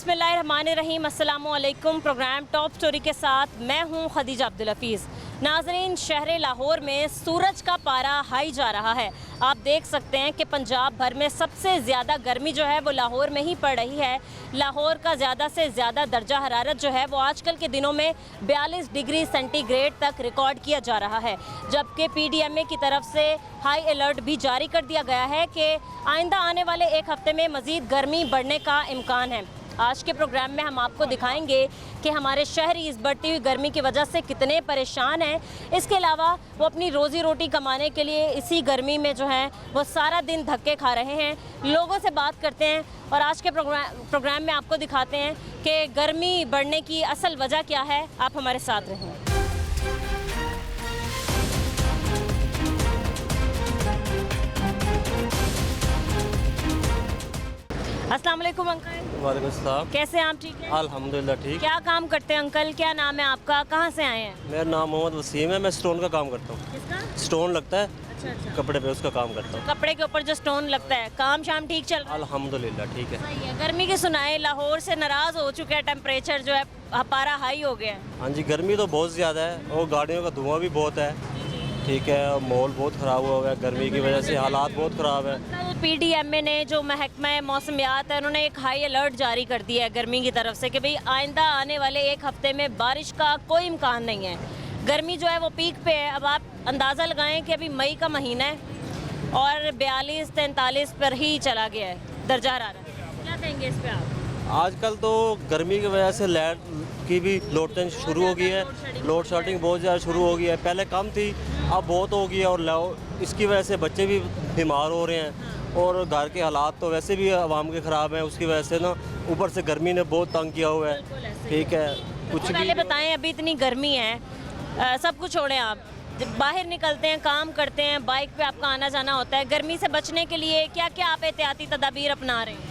बिस्मिल्लाहिर्रहमानिर्रहीम, अस्सलामुअलैकुम। Programme top story के साथ मैं हूं खदीजा अब्दुल हफीज़। नाज़रीन, शहर लाहौर में सूरज का पारा हाई जा रहा है। आप देख सकते हैं कि पंजाब भर में सबसे ज़्यादा गर्मी जो है वो लाहौर में ही पड़ रही है। लाहौर का ज़्यादा से ज़्यादा दर्जा हरारत जो है वो आजकल के दिनों में 42 डिग्री सेंटीग्रेड तक रिकॉर्ड किया जा रहा है, जबकि PDMA की तरफ से हाई अलर्ट भी जारी कर दिया गया है कि आइंदा आने वाले एक हफ्ते में मज़ीद गर्मी बढ़ने का इम्कान है। आज के प्रोग्राम में हम आपको दिखाएंगे कि हमारे शहरी इस बढ़ती हुई गर्मी की वजह से कितने परेशान हैं। इसके अलावा वो अपनी रोज़ी रोटी कमाने के लिए इसी गर्मी में जो है वो सारा दिन धक्के खा रहे हैं। लोगों से बात करते हैं और आज के प्रोग्राम में आपको दिखाते हैं कि गर्मी बढ़ने की असल वजह क्या है। आप हमारे साथ रहें। अस्सलाम वालेकुम अंकल। वालेकुम सलाम। कैसे हैं आप? ठीक है, अल्हम्दुलिल्लाह ठीक। क्या काम करते हैं अंकल? क्या नाम है आपका? कहाँ से आए हैं? मेरा नाम मोहम्मद वसीम है। मैं स्टोन का काम करता हूँ। किसका? स्टोन लगता है अच्छा। कपड़े पे, उसका काम करता हूँ। कपड़े के ऊपर जो स्टोन लगता है, काम शाम ठीक चल रहा है? अल्हम्दुलिल्लाह ठीक है। सही है। गर्मी की सुनाए, लाहौर से नाराज हो चुके हैं, टेम्परेचर जो है पारा हाई हो गया है। हाँ जी, गर्मी तो बहुत ज़्यादा है और गाड़ियों का धुआं भी बहुत है। ठीक है, और माहौल बहुत ख़राब हुआ है गर्मी की वजह से, हालात बहुत ख़राब है। मतलब PDMA ने जो महकमा मौसमियात है उन्होंने एक हाई अलर्ट जारी कर दिया है गर्मी की तरफ से कि भाई आइंदा आने वाले एक हफ्ते में बारिश का कोई इम्कान नहीं है। गर्मी जो है वो पीक पे है। अब आप अंदाज़ा लगाएं कि अभी मई का महीना है और 42-43 पर ही चला गया है दर्जा हरारत। क्या कहेंगे इस पर आप? आजकल तो गर्मी की वजह से लाइट की भी लोड शुरू हो गई है। लोड शेडिंग बहुत ज़्यादा शुरू हो गई है। पहले कम थी, अब बहुत हो गई है और इसकी वजह से बच्चे भी बीमार हो रहे हैं और घर के हालात तो वैसे भी आवाम के ख़राब हैं। उसकी वजह से ना ऊपर से गर्मी ने बहुत तंग किया हुआ है। ठीक है, कुछ भी पहले बताएं, अभी इतनी गर्मी है, सब कुछ छोड़ें, आप जब बाहर निकलते हैं, काम करते हैं, बाइक पे आपका आना जाना होता है, गर्मी से बचने के लिए क्या क्या आप एहतियाती तदाबीर अपना रहे हैं?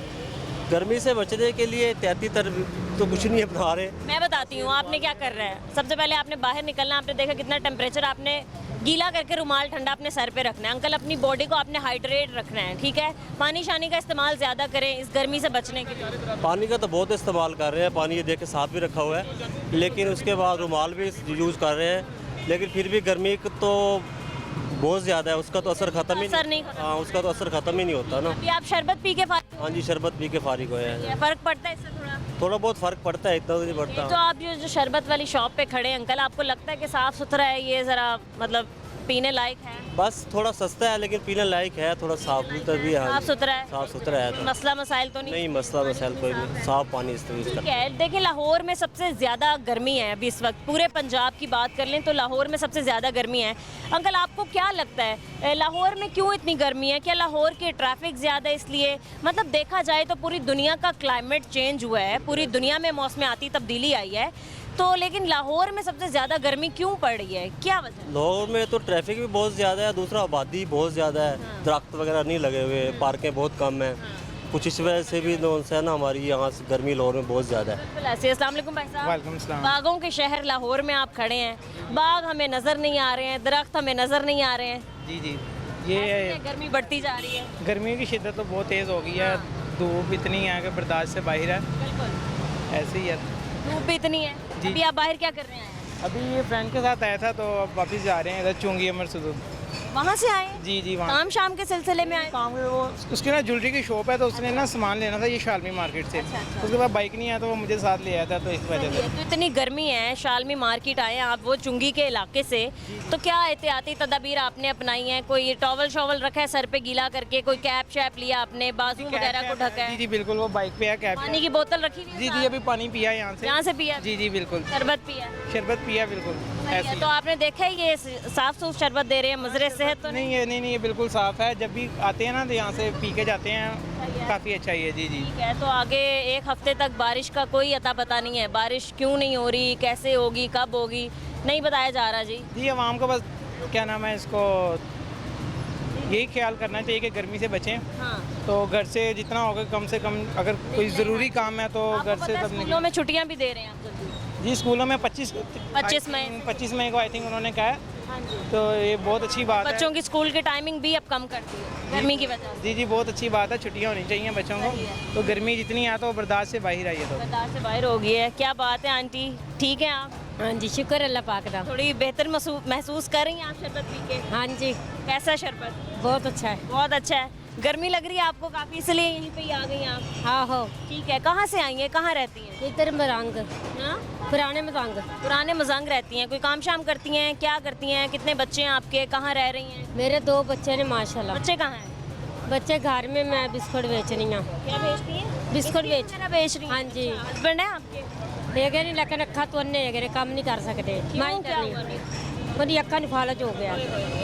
गर्मी से बचने के लिए एहतियाती तो कुछ नहीं अपना रहे। मैं बताती हूँ आपने क्या कर रहा है। सबसे पहले आपने बाहर निकलना, आपने देखा कितना टेम्परेचर, आपने गीला करके रुमाल ठंडा अपने सर पे रखना है। अंकल, अपनी बॉडी को आपने हाइड्रेट रखना है, ठीक है? पानी शानी का इस्तेमाल ज़्यादा करें इस गर्मी से बचने के लिए। पानी का तो बहुत इस्तेमाल कर रहे हैं, पानी ये देख के साथ भी रखा हुआ है, लेकिन उसके बाद रुमाल भी यूज़ कर रहे हैं, लेकिन फिर भी गर्मी तो बहुत ज़्यादा है, उसका तो असर ख़त्म ही नहीं। हाँ, उसका तो असर ख़त्म ही नहीं होता ना। अभी आप शरबत पी के हाँ जी, शरबत पी के फारिग हुए हैं। फ़र्क पड़ता है इससे? थोड़ा बहुत फ़र्क पड़ता है, इतना तो नहीं पड़ता। तो आप जो शरबत वाली शॉप पे खड़े हैं अंकल, आपको लगता है कि साफ़ सुथरा है ये, ज़रा मतलब पीने लायक है? बस थोड़ा सस्ता है लेकिन पीने लायक है, थोड़ा साफ सुथरा भी है। साफ सुथरा है, साफ सुथरा है तो मसला मसाइल तो नहीं? मसला मसाइल कोई नहीं, साफ पानी इस्तेमाल करते हैं। देखिए, लाहौर में सबसे ज़्यादा गर्मी है अभी इस वक्त। पूरे पंजाब की बात कर लें तो लाहौर में सबसे ज़्यादा गर्मी है। अंकल, आपको क्या लगता है लाहौर में क्यों इतनी गर्मी है? क्या लाहौर की ट्रैफिक ज़्यादा इसलिए? मतलब देखा जाए तो पूरी दुनिया का क्लाइमेट चेंज हुआ है, पूरी दुनिया में मौसमियाती तब्दीली आई है, तो लेकिन लाहौर में सबसे ज़्यादा गर्मी क्यों पड़ रही है? क्या वजह? लाहौर में तो ट्रैफिक भी बहुत ज़्यादा है, दूसरा आबादी बहुत ज़्यादा है। हाँ। दरख्त वगैरह नहीं लगे हुए, पार्कें बहुत कम हैं। कुछ इस वजह से भी है ना, हमारी यहाँ से गर्मी लाहौर में बहुत ज़्यादा है। अस्सलाम वालेकुम भाई साहब। वालेकुम सलाम। बागों के शहर लाहौर में आप खड़े हैं, बाग हमें नज़र नहीं आ रहे हैं, दरख्त हमें नज़र नहीं आ रहे हैं। जी, ऐसे ये गर्मी बढ़ती जा रही है। गर्मी की शिद्दत तो बहुत तेज़ हो गई है। धूप इतनी है कि बर्दाश्त से बाहर है। बिल्कुल, ऐसे ही है। धूप भी इतनी है। जी। अभी आप बाहर क्या कर रहे हैं? अभी ये फ्रेंड के साथ आया था तो अब वापस जा रहे हैं इधर चुंगी अमर सुदूर। वहाँ से आए? जी वहाँ काम शाम के सिलसिले में आए? काम के वो उसकी ना ज्वेलरी की शॉप है तो उसने ना सामान लेना था ये शालमी मार्केट से। अच्छा। उसके बाद बाइक नहीं आया तो वो मुझे साथ ले आया था, तो इस वजह से। तो इतनी गर्मी है, शालमी मार्केट आए हैं आप, वो चुंगी के इलाके से, तो क्या एहतियाती तदाबीर आपने अपनाई हैं? कोई टॉवल शॉवल रखा है सर पे गीला करके, कोई कैप शैप लिया आपने, बाजू वगैरह को ढका है? जी बिल्कुल, वो बाइक पे है कैब। पानी की बोतल रखी हुई है? जी अभी पानी पिया यहाँ से। यहाँ से पिया? जी बिल्कुल। शरबत पिया? शरबत पिया बिल्कुल ऐसे। तो आपने देखा है ये साफ सूफ शरबत दे रहे हैं, मुजरे सेहत तो नहीं? नहीं, ये बिल्कुल साफ़ है। जब भी आते हैं ना तो यहाँ से पी के जाते हैं, काफ़ी अच्छा ही है। जी ठीक है। तो आगे एक हफ्ते तक बारिश का कोई अता पता नहीं है, बारिश क्यों नहीं हो रही, कैसे होगी, कब होगी, नहीं बताया जा रहा। जी आवाम को बस क्या नाम है, इसको यही ख्याल करना चाहिए कि गर्मी से बचें। हाँ। तो घर से जितना होगा कम से कम, अगर कोई ज़रूरी काम है तो घर से तब स्कूलों में छुट्टियाँ भी दे रहे हैं आप? जी स्कूलों में 25 मई को आई थिंक उन्होंने कहा है। हाँ जी। तो ये बहुत अच्छी बात है। बच्चों की स्कूल की टाइमिंग भी अब कम कर दी है गर्मी की वजह से। जी जी, बहुत अच्छी बात है, छुट्टियाँ होनी चाहिए बच्चों को। सही है। तो गर्मी जितनी है तो बर्दाश्त से बाहर आई है तो। बर्दाश्त से बाहर हो गई है। क्या बात है आंटी, ठीक है आप? हाँ जी, शुक्र अल्लाह पाक दा। थोड़ी बेहतर महसूस कर रही हैं आप शरबत पी के? हाँ जी, कैसा शरबत? बहुत अच्छा है। बहुत अच्छा है। गर्मी लग रही है आपको काफ़ी, इसलिए यहीं पे ही आ गई आप? हाँ हो, ठीक है। कहाँ से आई हैं, कहाँ रहती हैं? इधर मरंग, हाँ? पुराने मरंग। पुराने मजंग रहती हैं। कोई काम शाम करती हैं, क्या करती हैं? कितने बच्चे हैं आपके, कहाँ रह रही हैं? मेरे 2 बच्चे ने माशाल्लाह। बच्चे कहाँ हैं? बच्चे घर में, मैं बिस्कुट बेच रही हूँ। क्या बेचती हैं? बिस्कुट बेच। बेच रही हैं? हाँ जी। अच्छा, हस्बैंड है आपके? देखे नहीं, लेकिन अखा तो अन्ने है, काम नहीं कर सकते। क्यों, क्या हुआ? मेरी अखा नहीं फालज हो गया,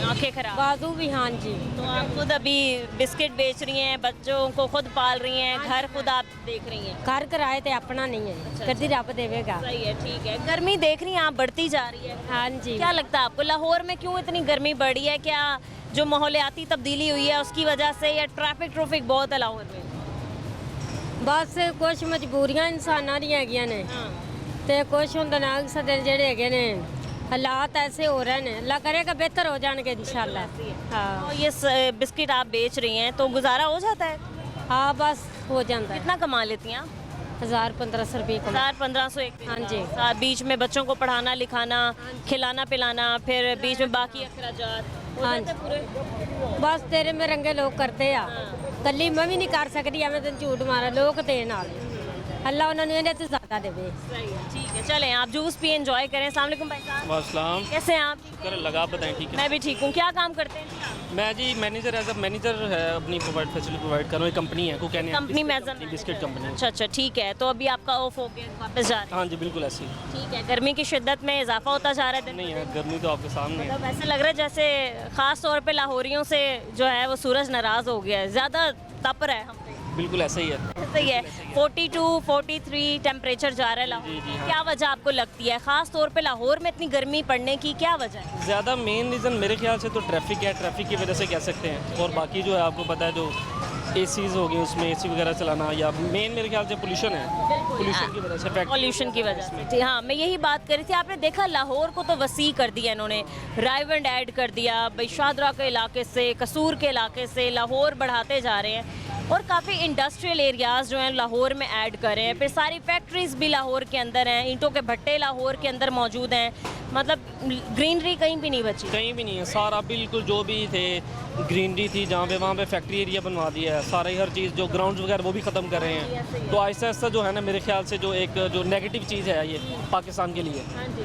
आंखें खराब। बाजू भी। हाँ जी, तो आप खुद अभी बिस्किट बेच रही हैं, बच्चों को खुद पाल रही हैं, घर खुद आप देख रही हैं? घर किराए ते अपना नहीं है, कदी रब देवेगा। सही है, ठीक है। गर्मी देख रही हैं आप, बढ़ती जा रही है। हाँ जी, क्या लगता है आपको, लाहौर में क्यों इतनी गर्मी बढ़ी है? क्या जो माहौलियाती तब्दीली हुई है उसकी वजह से, या ट्रैफिक बहुत है लाहौर में? बस कुछ मजबूरियां इंसानां दी हैगियां ने ते कुछ हुंदा ना सदे जेड़े हैगे ने हालात ऐसे हो रहे हैं। अल्लाह करेगा बेहतर हो जाएंगे इंशाल्लाह। हाँ तो ये बिस्किट आप बेच रही हैं तो गुजारा हो जाता है? हाँ, बस हो जाता है। कितना कमा लेती हैं आप? 1000-1500 रुपये कमा। 1000-1500 एक दिन हाँ का। जी। बीच में बच्चों को पढ़ाना लिखाना, खिलाना पिलाना, फिर बीच में बाकी अखराजात हो हाँ जाते पूरे? बस तेरे में रंगे लोग करते आ, कली मैं भी नहीं कर सकती। मैं तेन झूठ मारा, लोग दे नाल अल्लाह उन्होंने इन्हें तो ज़्यादा देवे। सही है, ठीक है। चलें, आप जूस पिए, एंजॉय करें। अस्सलाम वालेकुम भाई साहब, वालेकुम कैसे हैं आप? कर लगा, आप बताएं। ठीक है, मैं भी ठीक हूँ। क्या काम करते हैं आप? मैं जी मैनेजर एज अ मैनेजर है, अपनी प्रोवाइड फैसिलिटी प्रोवाइड कर रहा हूँ। एक कंपनी है, को कहने कंपनी में as a बिस्किट कंपनी। अच्छा अच्छा, ठीक है। तो अभी आपका ऑफ हो गया, वापस जा रहे हाँ जी, बिल्कुल ऐसी हैं? ठीक है। गर्मी की शिद्दत में इजाफा होता जा रहा है दिन नहीं है, गर्मी तो आपके सामने है। मतलब ऐसे लग रहा है जैसे ख़ास तौर पे लाहौरियों से जो है वो सूरज नाराज़ हो गया है, ज़्यादा तप रहा है हम पे। बिल्कुल ऐसा ही है। सही है। 42, 43 टेम्परेचर जा रहा है लाहौर। जी, जी, हाँ। क्या वजह आपको लगती है, ख़ास तौर पे लाहौर में इतनी गर्मी पड़ने की क्या वजह है? ज़्यादा मेन रीज़न मेरे ख्याल से तो ट्रैफिक है, ट्रैफिक की वजह से कह सकते हैं। और बाकी जो है आपको पता है, जो एसीज़ हो गए उसमें एसी वगैरह चलाना, या मेन मेरे ख्याल से पोल्यूशन है। पोल्यूशन की वजह से, पॉल्यूशन की वजह से। जी हाँ, मैं यही बात कर रही थी। आपने देखा लाहौर को तो वसी कर दिया इन्होंने, रायवंड ऐड कर दिया, भाई शादरा के इलाके से, कसूर के इलाके से लाहौर बढ़ाते जा रहे हैं, और काफ़ी इंडस्ट्रियल एरियाज़ जो हैं लाहौर में ऐड कर रहे हैं। फिर सारी फैक्ट्रीज़ भी लाहौर के अंदर हैं, ईंटों के भट्टे लाहौर के अंदर मौजूद हैं। मतलब ग्रीनरी कहीं भी नहीं बची। कहीं भी नहीं है, सारा बिल्कुल जो भी थे ग्रीनरी थी जहाँ पे, वहाँ पे फैक्ट्री एरिया बनवा दिया है। सारे हर चीज़ जो ग्राउंड वगैरह वो भी ख़त्म कर रहे हैं। तो आहिस्ता आहिस्ता जो है ना, मेरे ख्याल से जो एक जो नेगेटिव चीज़ है ये पाकिस्तान के लिए। हाँ जी,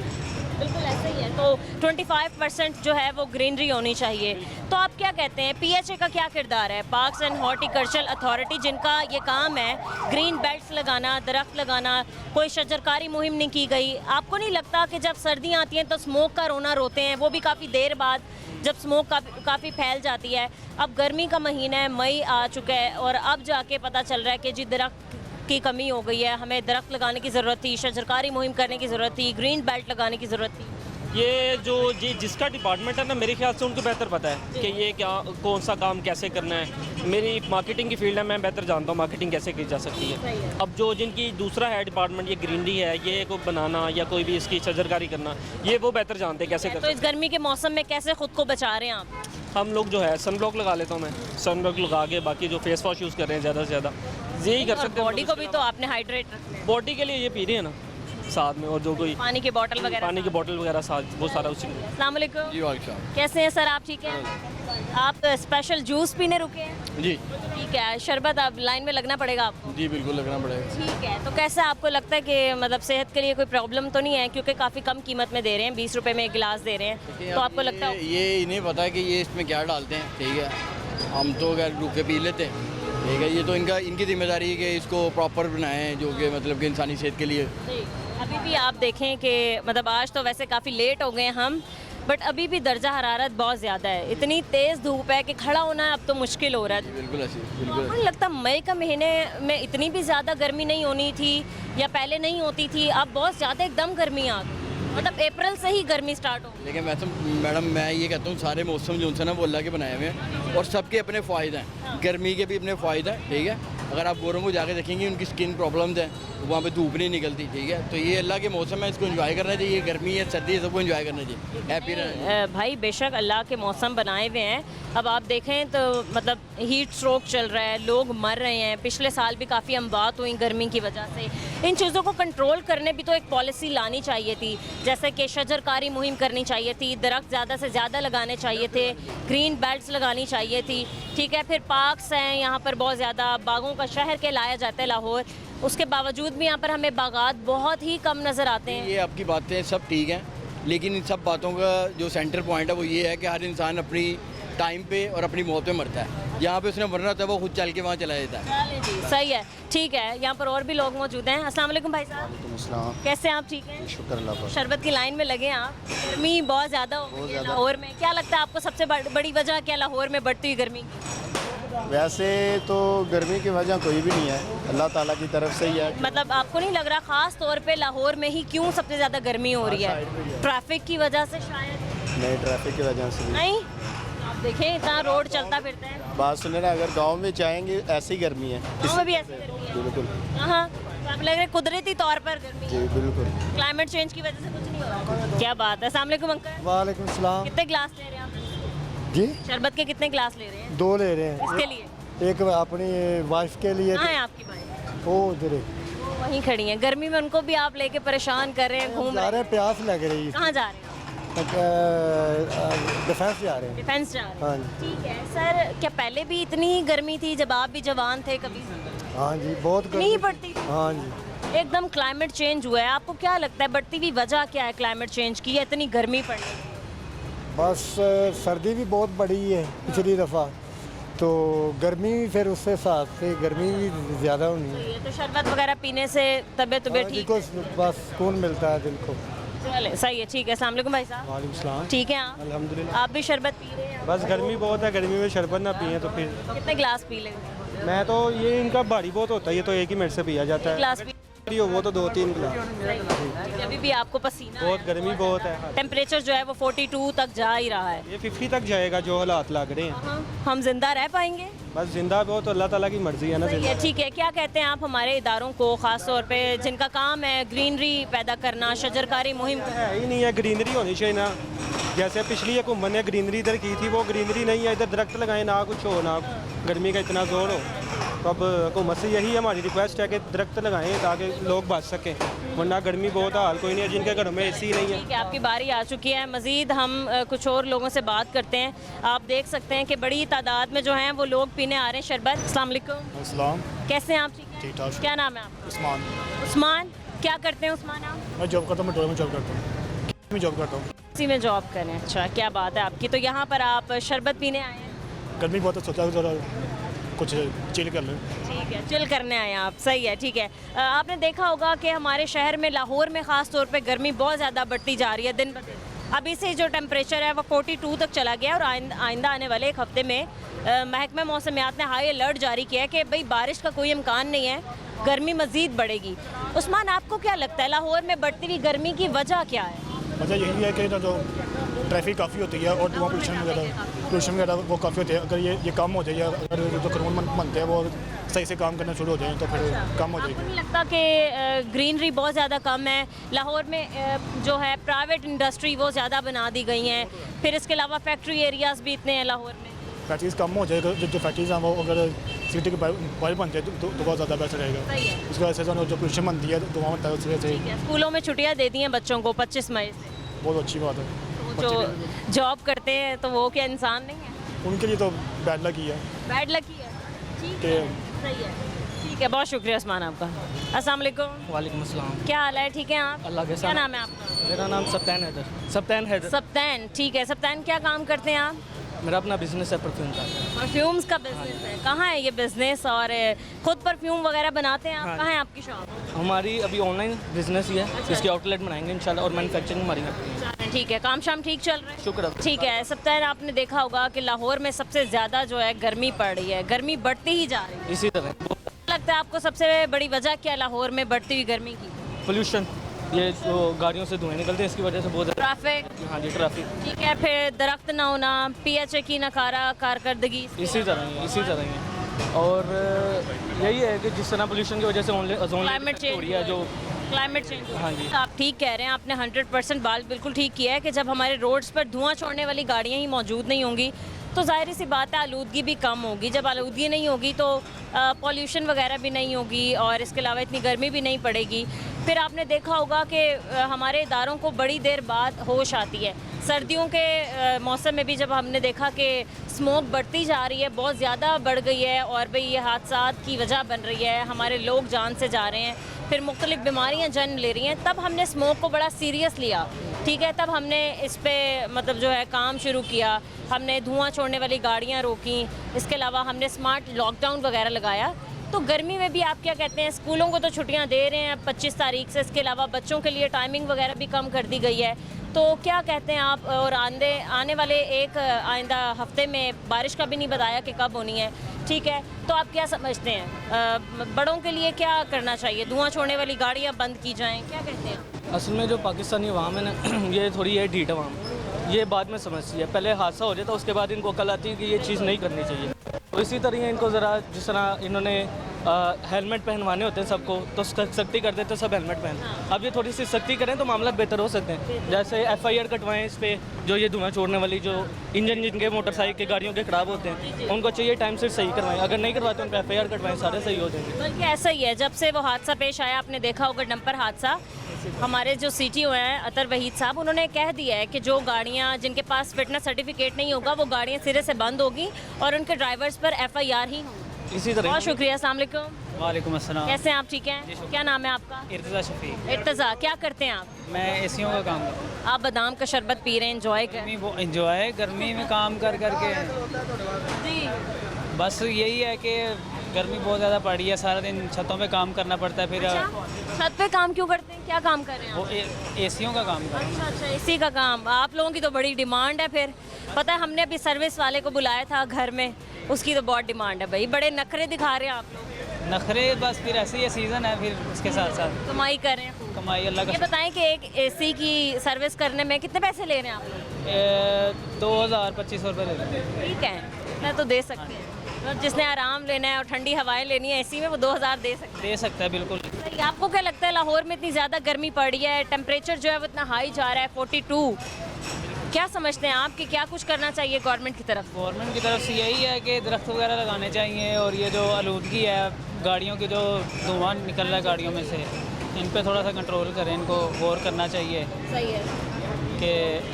बिल्कुल ऐसा ही है। तो 25% जो है वो ग्रीनरी होनी चाहिए। तो आप क्या कहते हैं, PHA का क्या किरदार है? पार्क्स एंड हॉर्टिकल्चरल अथॉरिटी, जिनका ये काम है ग्रीन बेल्ट्स लगाना, दरख्त लगाना, कोई शजरकारी मुहिम नहीं की गई। आपको नहीं लगता कि जब सर्दियाँ आती हैं तो स्मोक का रोना रोते हैं, वो भी काफ़ी देर बाद, जब स्मोक काफ़ी फैल जाती है? अब गर्मी का महीना है, मई आ चुका है, और अब जाके पता चल रहा है कि जी दरख्त की कमी हो गई है, हमें दरख्त लगाने की ज़रूरत थी, शजरकारी मुहिम करने की ज़रूरत थी, ग्रीन बेल्ट लगाने की ज़रूरत थी। ये जो जिसका डिपार्टमेंट है ना, मेरे ख्याल से उनको बेहतर पता है कि ये क्या, कौन सा काम कैसे करना है। मेरी मार्केटिंग की फील्ड है, मैं बेहतर जानता हूँ मार्केटिंग कैसे की जा सकती है। अब जो जिनकी दूसरा है डिपार्टमेंट, ये ग्रीनरी है, ये को बनाना या कोई भी इसकी शजरकारी करना, ये वो बेहतर जानते हैं कैसे कर तो इस गर्मी के मौसम में कैसे खुद को बचा रहे हैं आप? हम लोग जो है सन ब्लॉक लगा लेता हूँ मैं, सन ब्लॉक लगा के बाकी जो फेस वॉश यूज़ कर रहे हैं ज़्यादा से ज़्यादा यही कर और सकते हैं। बॉडी को भी तो आपने हाइड्रेट रखना है, बॉडी के लिए ये पी रहे हैं ना साथ में, और जो कोई पानी की बोतल वगैरह। पानी की बोतल वगैरह साथ, वो सारा उसी में। अस्सलाम वालेकुम। जी वालेकुम। कैसे हैं सर, आप ठीक हैं? आप स्पेशल जूस पीने रुके हैं? जी ठीक है। शरबत, अब लाइन में लगना पड़ेगा आपको? जी बिल्कुल लगना पड़ेगा। ठीक है। तो कैसा आपको लगता है कि मतलब सेहत के लिए कोई प्रॉब्लम तो नहीं है, क्योंकि काफ़ी कम कीमत में दे रहे हैं, 20 रुपए में एक गिलास दे रहे हैं, तो आपको लगता है? ये इन्हें पता है कि ये इसमें क्या डालते हैं, ठीक है। हम तो अगर रुक के पी लेते हैं, ठीक है। ये तो इनकी जिम्मेदारी है कि इसको प्रॉपर बनाएं, जो कि मतलब कि इंसानी सेहत के लिए। अभी भी आप देखें कि मतलब आज तो वैसे काफ़ी लेट हो गए हम, बट अभी भी दर्जा हरारत बहुत ज़्यादा है, इतनी तेज़ धूप है कि खड़ा होना अब तो मुश्किल हो रहा है। बिल्कुल ऐसी, तो बिल्कुल आपको नहीं लगता मई का महीने में इतनी भी ज़्यादा गर्मी नहीं होनी थी, या पहले नहीं होती थी? अब बहुत ज़्यादा एकदम गर्मी आ गई, मतलब अप्रैल से ही गर्मी स्टार्ट हो गई। लेकिन वैसे मैडम मैं ये कहता हूँ, सारे मौसम जो उनसे ना वो अल्लाह के बनाए हुए हैं, और सबके अपने फ़ायदे हैं। गर्मी के भी अपने फ़ायदे हैं, ठीक है, अगर आप गोरों को जाके देखेंगे उनकी स्किन प्रॉब्लम्स हैं, वहाँ पे धूप नहीं निकलती, ठीक है। तो ये अल्लाह के मौसम है, इसको एंजॉय करना चाहिए। गर्मी है, सर्दी है, सबको एंजॉय करना चाहिए, हैप्पी रहना। भाई बेशक अल्लाह के मौसम बनाए हुए हैं, अब आप देखें तो मतलब हीट स्ट्रोक चल रहा है, लोग मर रहे हैं। पिछले साल भी काफ़ी अमवात हुई गर्मी की वजह से। इन चीज़ों को कंट्रोल करने भी तो एक पॉलिसी लानी चाहिए थी, जैसे कि शजरकारी मुहिम करनी चाहिए थी, दरख्त ज़्यादा से ज़्यादा लगाने चाहिए थे, ग्रीन बेल्ट्स लगानी चाहिए थी, ठीक है। फिर पार्क्स हैं यहाँ पर बहुत ज़्यादा, बागों का शहर कहलाया जाता है लाहौर, उसके बावजूद भी यहाँ पर हमें बागात बहुत ही कम नज़र आते हैं। ये आपकी बातें सब ठीक हैं, लेकिन इन सब बातों का जो सेंटर पॉइंट है वो ये है कि हर इंसान अपनी टाइम पे और अपनी मौत पे मरता है। जहाँ पे उसने मरना होता है वो खुद चल के वहाँ चला जाता है। चलें जी, सही है, ठीक है। यहाँ पर और भी लोग मौजूद हैं। अस्सलाम वालेकुम भाई साहब, कैसे हैं आप? ठीक हैं, शुक्र अल्लाह का। शरबत की लाइन में लगे हैं आप। गर्मी बहुत ज़्यादा हो गई है लाहौर में, क्या लगता है आपको सबसे बड़ी वजह क्या लाहौर में बढ़ती हुई गर्मी की? वैसे तो गर्मी की वजह कोई भी नहीं है, अल्लाह ताला की तरफ से ही है। मतलब आपको नहीं लग रहा ख़ास तौर पे लाहौर में ही क्यों सबसे ज़्यादा गर्मी हो रही है? ट्रैफिक की वजह से शायद? नहीं, ट्रैफिक की वजह से नहीं, आप देखें इतना रोड चलता फिरता है। बात सुने ना, अगर गांव में चाहेंगे ऐसी गर्मी है। गाँव में भी ऐसी गर्मी है? बिल्कुल। हाँ, तो आप लग रहा है कुदरती तौर पर गर्मी जी है, बिल्कुल। क्लाइमेट चेंज की वजह से कुछ नहीं हो रहा। क्या बात है। अस्सलाम वालेकुम अंकल, वालेकुम सलाम कितने गिलास ले रहे हैं आप? जी, शरबत के कितने गिलास ले रहे हैं? 2 ले रहे हैं। इसके लिए एक अपनी वाइफ के लिए, कहाँ है आपकी भाई? वो उधर है। वो वहीं खड़ी हैं, गर्मी में उनको भी आप लेके परेशान कर रहे हैं, घूम जा रहे रहे हैं। हैं, प्यास लग रही है। कहाँ जा रहे हैं? डिफेंस जा रहे हैं। डिफेंस जा रहे हाँ हैं, जी। ठीक है। सर क्या पहले भी इतनी ही गर्मी थी जब आप भी जवान थे कभी? हाँ जी, बहुत इतनी ही गर्मी। पड़ती थी? हाँ जी, एकदम क्लाइमेट चेंज हुआ है, आपको क्या लगता है बढ़ती हुई वजह क्या है क्लाइमेट चेंज की, या इतनी गर्मी पड़ने की? बस सर्दी भी बहुत बड़ी है पिछली दफ़ा, तो गर्मी भी फिर उससे साथ से गर्मी भी ज़्यादा होनी है। ये तो शरबत वगैरह पीने से तबीयत हाँ जी, ठीक कुछ बस सुकून मिलता है दिल को। चले, सही है, ठीक है। अस्सलाम वालेकुम भाई साहब, वालेकुम सलाम। ठीक है आप? अल्हम्दुलिल्लाह। आप भी शरबत पी रहे हैं? बस गर्मी बहुत है, गर्मी में शरबत ना पिए तो फिर कितने गिलास पी लेंगे? मैं तो ये इनका भारी बहुत होता है, ये तो एक ही मिनट से पिया जाता है। गिलास पी हो वो तो 2-3 गिलास। अभी भी आपको पसीना बहुत है? गर्मी बहुत है, टेम्परेचर जो है वो 42 तक जा ही रहा है। ये 50 तक जाएगा जो हालात लग रहे हैं। हम जिंदा रह पाएंगे? बस जिंदा बहुत अल्लाह ताला की मर्जी है ना। सही है, जिंदा ठीक है। क्या कहते हैं आप हमारे इदारों को, ख़ास तौर पे जिनका काम है ग्रीनरी पैदा करना, शजरकारी मुहिम करना? है ही नहीं है, ग्रीनरी होनी चाहिए ना। जैसे पिछली हुकूमत ने ग्रीनरी इधर की थी, वो ग्रीनरी नहीं है। इधर दरख्त लगाए ना, कुछ हो ना, गर्मी का इतना जोर हो। तो अब हुकूमत से यही हमारी रिक्वेस्ट है कि दरख्त लगाएं ताकि लोग बच सकें, वरना गर्मी बहुत हाल कोई नहीं है जिनके घरों में एसी नहीं है। ठीक है, आपकी बारी आ चुकी है। मज़ीद हम कुछ और लोगों से बात करते हैं। आप देख सकते हैं कि बड़ी तादाद में जो हैं वो लोग पीने आ रहे हैं शरबत। अस्सलाम वालेकुम, अस्सलाम। कैसे हैं आप? ठीक है, ठीक ठाक। क्या नाम है आपका? उस्मान। उस्मान, क्या करते हैं उस्मान आप? मैं जॉब करता हूँ, मेट्रो में जॉब करता हूँ, मैं जॉब करता हूँ। इसी में जॉब करें, अच्छा क्या बात है आपकी। तो यहाँ पर आप शरबत पीने आए हैं? गर्मी बहुत है, सोचा ज़रा कुछ चिल कर लें। ठीक है, चिल करने आए हैं आप, सही है, ठीक है। आपने देखा होगा कि हमारे शहर में, लाहौर में ख़ास तौर पे गर्मी बहुत ज़्यादा बढ़ती जा रही है दिन ब दिन। अभी से जो टेम्परेचर है वो 42 तक चला गया, और आइंदा आने वाले एक हफ्ते में महकमा मौसमियात ने हाई अलर्ट जारी किया है कि भाई बारिश का कोई इम्कान नहीं है, गर्मी मज़ीद बढ़ेगी। उस्मान, आपको क्या लगता है लाहौर में बढ़ती हुई गर्मी की वजह क्या है? वजह यही है कि जो ट्रैफिक काफ़ी होती है और धुआं पोल्यूशन वगैरह वो काफ़ी होते हैं। अगर ये कम हो जाए, अगर जो कानून बनते हैं वो सही से काम करना शुरू हो जाए तो फिर कम हो आपको जाएगी। नहीं लगता कि ग्रीनरी बहुत ज़्यादा कम है लाहौर में? जो है प्राइवेट इंडस्ट्री वो ज़्यादा बना दी गई हैं, फिर इसके अलावा फैक्ट्री एरियाज़ भी इतने हैं लाहौर में। फैक्ट्रीज कम हो जाएगा, जो फैक्ट्रीज हैं वो अगर सिटी के बाहर बनते हैं तो बहुत ज़्यादा बेहतर रहेगा। सही है, उसकी वजह से जो पोल्यूशन बनती है, धुआं बनता है, उसकी वजह से ठीक है। स्कूलों में छुट्टियां दे दी हैं बच्चों को 25 मई से, बहुत अच्छी बात है। तो जो जॉब करते हैं तो वो क्या इंसान नहीं है? उनके लिए तो बैड लग ही है। बैड लकी है, ठीक है, सही है, ठीक है। बहुत शुक्रिया उस्मान आपका। अस्सलाम वालेकुम। वालेकुम अस्सलाम। क्या हाल है? ठीक है आप? अल्लाह के क्या साथ। नाम है आपका? मेरा नाम सप्तान हैदर। सप्तान हैदर। सप्तान, ठीक है। सप्तान, क्या काम करते हैं आप? मेरा अपना बिजनेस है परफ्यूम का। परफ्यूम्स का बिजनेस है? कहाँ है ये बिजनेस? और खुद परफ्यूम वगैरह बनाते हैं आप? हाँ। कहाँ है आपकी शॉप? हमारी अभी ऑनलाइन बिजनेस ही है, इसकी आउटलेट बनाएंगे इंशाल्लाह, और मैन्युफैक्चरिंग हमारी है। ठीक है, काम शाम ठीक चल रहा है? शुक्र। ठीक है। सप्तान, आपने देखा होगा कि लाहौर में सबसे ज़्यादा जो है गर्मी पड़ रही है, गर्मी बढ़ती ही जा रही है। इसी तरह क्या लगता है आपको सबसे बड़ी वजह क्या है लाहौर में बढ़ती हुई गर्मी की? पोल्यूशन, ये जो गाड़ियों से धुएं निकलते हैं इसकी वजह से बहुत ज़्यादा। ट्रैफिक? हाँ जी, ट्रैफिक। ठीक है। फिर दरख्त ना होना, PHA की नकारा कारकर्दगी? इसी तरह ही है। और यही है कि जिस तरह पोल्यूशन की वजह से ओजोन क्लाइमेट चेंज हो रही है, जो क्लाइमेट चेंज हाँ जी। आप ठीक कह रहे हैं, आपने 100% बात बिल्कुल ठीक किया है कि जब हमारे रोड्स पर धुआं छोड़ने वाली गाड़ियाँ ही मौजूद नहीं होंगी तो जाहिर सी बात है आलूदगी भी कम होगी। जब आलूदगी नहीं होगी तो पॉल्यूशन वगैरह भी नहीं होगी और इसके अलावा इतनी गर्मी भी नहीं पड़ेगी। फिर आपने देखा होगा कि हमारे इदारों को बड़ी देर बाद होश आती है। सर्दियों के मौसम में भी जब हमने देखा कि स्मोक बढ़ती जा रही है, बहुत ज़्यादा बढ़ गई है और भाई ये हादसात की वजह बन रही है, हमारे लोग जान से जा रहे हैं, फिर मुख्तलिफ बीमारियां जन्म ले रही हैं, तब हमने स्मोक को बड़ा सीरियस लिया। ठीक है, तब हमने इस पे मतलब जो है काम शुरू किया, हमने धुआं छोड़ने वाली गाड़ियाँ रोकी, इसके अलावा हमने स्मार्ट लॉकडाउन वगैरह लगाया। तो गर्मी में भी आप क्या कहते हैं, स्कूलों को तो छुट्टियां दे रहे हैं 25 तारीख से, इसके अलावा बच्चों के लिए टाइमिंग वगैरह भी कम कर दी गई है। तो क्या कहते हैं आप, और आने वाले एक आइंदा हफ्ते में बारिश का भी नहीं बताया कि कब होनी है। ठीक है, तो आप क्या समझते हैं बड़ों के लिए क्या करना चाहिए? धुआं छोड़ने वाली गाड़ियाँ बंद की जाएँ, क्या कहते हैं? असल में जो पाकिस्तानी अवाम है ना, ये थोड़ी है ढीठ अवाम, ये बाद में समझती है। पहले हादसा हो जाता है, उसके बाद इनको अकल आती है कि ये चीज़ नहीं करनी चाहिए। तो इसी तरह इनको ज़रा, जिस तरह इन्होंने हेलमेट पहनवाने होते हैं सबको, तो सख्ती कर देते हैं सब हेलमेट पहन। अब ये थोड़ी सी सख्ती करें तो मामला बेहतर हो सकते हैं। जैसे FIR कटवाएं इस पर, जो ये धुआं छोड़ने वाली जो इंजन जिनके मोटरसाइकिल गाड़ियों के ख़राब होते हैं उनको चाहिए टाइम से सही करवाएं। अगर नहीं करवाते उन पर FIR कटवाएं, सारे सही हो जाएंगे। बल्कि ऐसा ही है, जब से वो हादसा पेश आया, आपने देखा होगा डंपर हादसा, हमारे जो CTO हैं अतर वहीद साहब, उन्होंने कह दिया है कि जो गाड़ियाँ जिनके पास फिटनेस सर्टिफिकेट नहीं होगा वो गाड़ियाँ सिरे से बंद होगी और उनके ड्राइवर्स पर FIR ही होगी। इसी तरह। बहुत शुक्रिया, अस्सलाम वालेकुम। वालेकुम अस्सलाम। कैसे हैं आप? ठीक हैं। क्या नाम है आपका? इर्तज़ा शफीक। इर्तज़ा, क्या करते हैं आप? मैं एसियों का काम करता हूँ। आप बादाम का शरबत पी रहे हैं, एंजॉय कर गर्मी वो एंजॉय है, गर्मी में काम कर करके जी। बस यही है कि गर्मी बहुत ज़्यादा पड़ रही है, सारा दिन छतों पे काम करना पड़ता है। फिर छत पे काम क्यों करते हैं? क्या काम कर रहे हैं वो आप? एसियों का काम कर रहा अच्छा, इसी का काम। आप लोगों की तो बड़ी डिमांड है। फिर पता है, हमने अभी सर्विस वाले को बुलाया था घर में, उसकी तो बहुत डिमांड है भाई, बड़े नखरे दिखा रहे हैं आप लोग। है। नखरे बस, फिर ऐसे ही सीज़न है, फिर उसके साथ साथ कमाई कर रहे हैं। कमाई अल्लाह ये का। बताएं कि एक AC की सर्विस करने में कितने पैसे ले रहे हैं आप लोग? 2000-2500 रुपये ले रहे हैं। ठीक है, मैं तो दे सकते हैं। मतलब जिसने आराम लेना है और ठंडी हवाएं लेनी है AC में, वो 2000 दे सकते दे सकता है बिल्कुल। हैं। सही। आपको क्या लगता है, लाहौर में इतनी ज़्यादा गर्मी पड़ रही है, टेम्परेचर जो है वो इतना हाई जा रहा है 42, क्या समझते हैं आप कि क्या कुछ करना चाहिए गवर्नमेंट की तरफ? गवर्नमेंट की तरफ से यही है कि दरख्त वगैरह लगाने चाहिए, और ये जो आलूदगी है, गाड़ियों की जो धुआं निकल रहा है गाड़ियों में से, इन पे थोड़ा सा कंट्रोल करें, इनको गौर करना चाहिए सही है कि